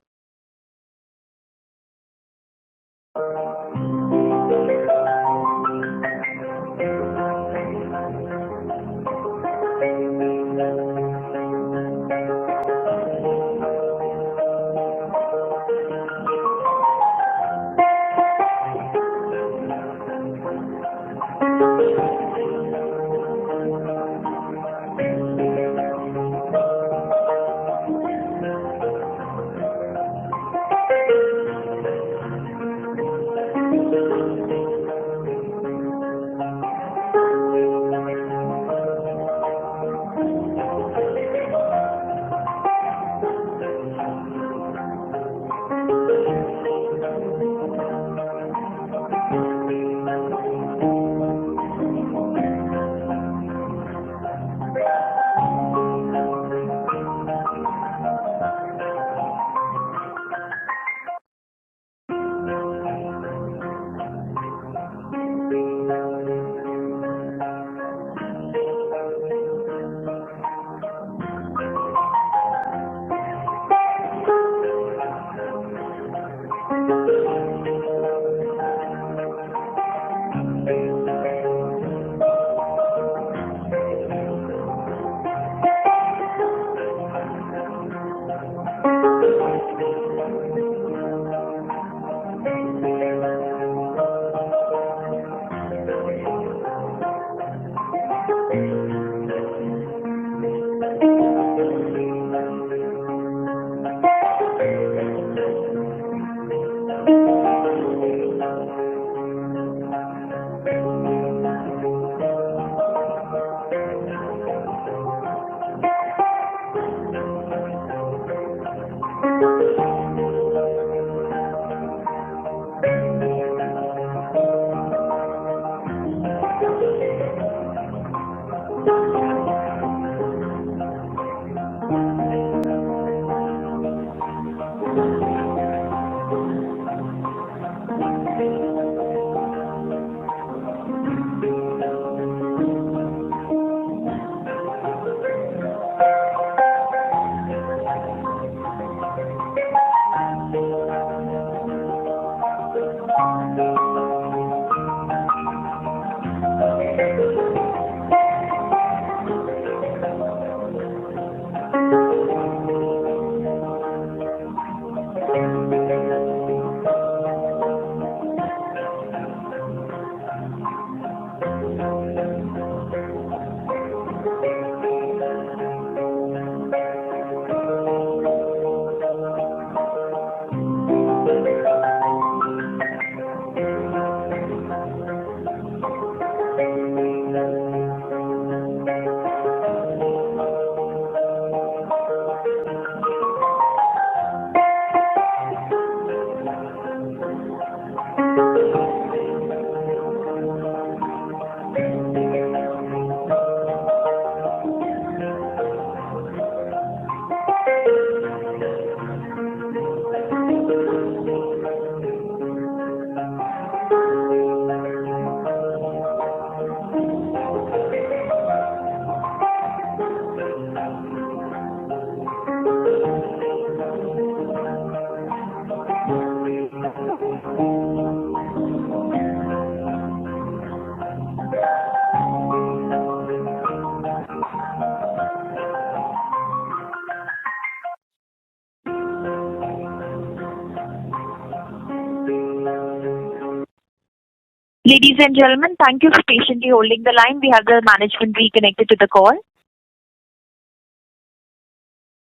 Ladies and gentlemen, thank you for patiently holding the line. We have the management reconnected to the call.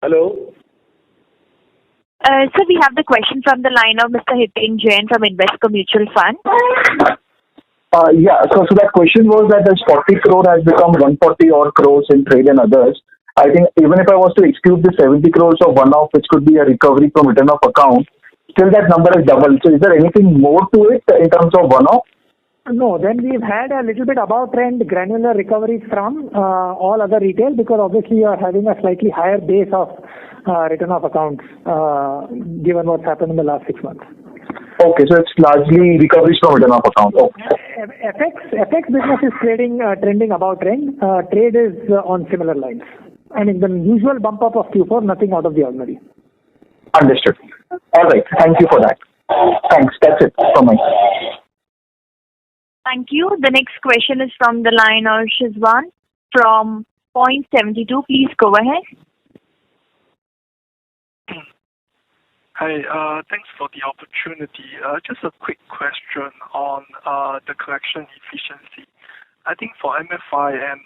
Hello. Sir, we have the question from the line of Mr. Hiten Jain from Invesco Mutual Fund. Yeah. So that question was that this 40 crore has become 140 odd crores in trade and others. I think even if I was to exclude the 70 crores of one-off, which could be a recovery from return of account, still that number is double. So is there anything more to it in terms of one-off? No, then we've had a little bit above trend granular recoveries from all other retail, because obviously you are having a slightly higher base of return of accounts given what's happened in the last 6 months. Okay, so it's largely recoveries from return of account. Okay. FX business is trending above trend. Trade is on similar lines. I mean, the usual bump up of Q4, nothing out of the ordinary. Understood. All right. Thank you for that. Thanks. That's it from my side. Thank you. The next question is from the line of Shizwan from Point72. Please go ahead. Hi, thanks for the opportunity. Just a quick question on the collection efficiency. I think for MFI and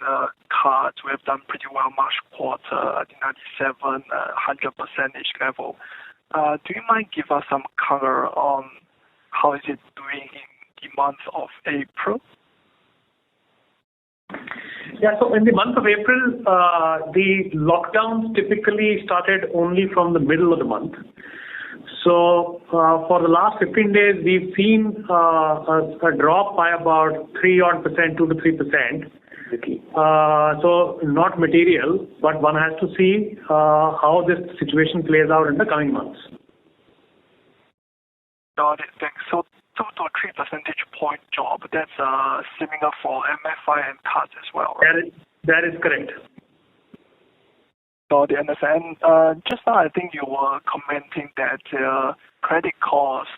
cards, we have done pretty well March quarter, I think 97, 100% level. Do you mind give us some color on how is it doing in the month of April? Yeah, so in the month of April, the lockdowns typically started only from the middle of the month. So for the last 15 days, we've seen a drop by about 3-odd%, 2 to 3%. So not material, but one has to see how this situation plays out in the coming months. Got it. Thanks. So 2 to 3 percentage point drop. That's similar for MFI and cards as well, right? That is correct. Got it. And just now, I think you were commenting that credit cost,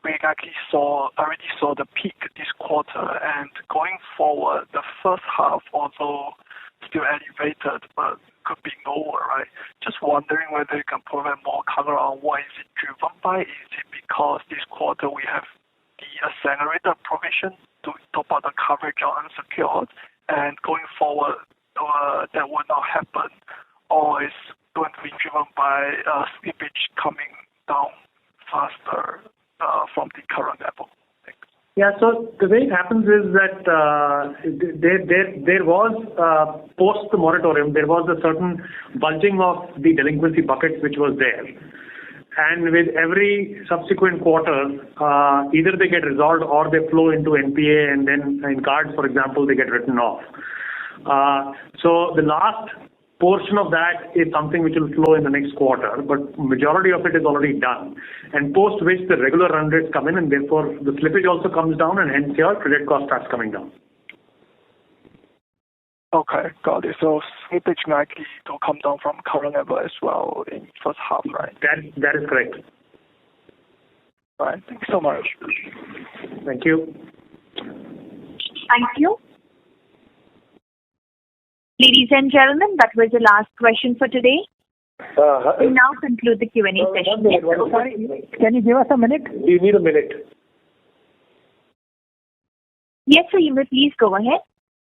we actually already saw the peak this quarter, and going forward, the first half also still elevated, but could be lower, right? Just wondering whether you can provide more color on what is it driven by. Is it because this quarter we have the accelerated provision to top up the coverage on unsecured, and going forward that will not happen, or is going to be driven by slippage coming down faster from the current level? Thanks. Yeah, so the way it happens is that there was, post the moratorium, there was a certain bulging of the delinquency buckets which was there. And with every subsequent quarter, either they get resolved or they flow into NPA, and then in cards, for example, they get written off. So the last portion of that is something which will flow in the next quarter, but majority of it is already done. And post which the regular run rates come in, and therefore the slippage also comes down, and hence your credit cost starts coming down. Okay, got it. So slippage likely to come down from current level as well in first half, right? That is correct. All right. Thank you so much. Thank you. Thank you. Ladies and gentlemen, that was the last question for today. We now conclude the Q&A session. Sorry, can you give us a minute? We need a minute. Yes, sir, you may please go ahead.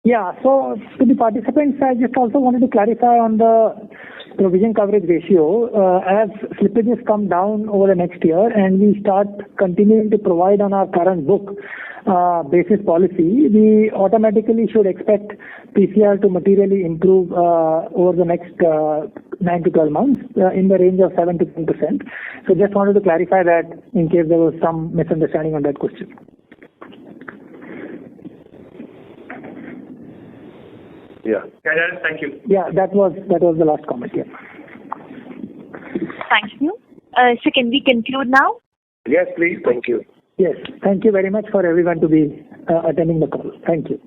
Yeah, so to the participants, I just also wanted to clarify on the provision coverage ratio. As slippages come down over the next year and we start continuing to provide on our current book basis policy, we automatically should expect PCR to materially improve over the next 9 to 12 months in the range of 7 to 10%. So just wanted to clarify that in case there was some misunderstanding on that question. Yeah. Thank you. Yeah, that was the last comment. Yeah. Thank you. So can we conclude now? Yes, please. Thank you. Yes. Thank you very much for everyone to be attending the call. Thank you.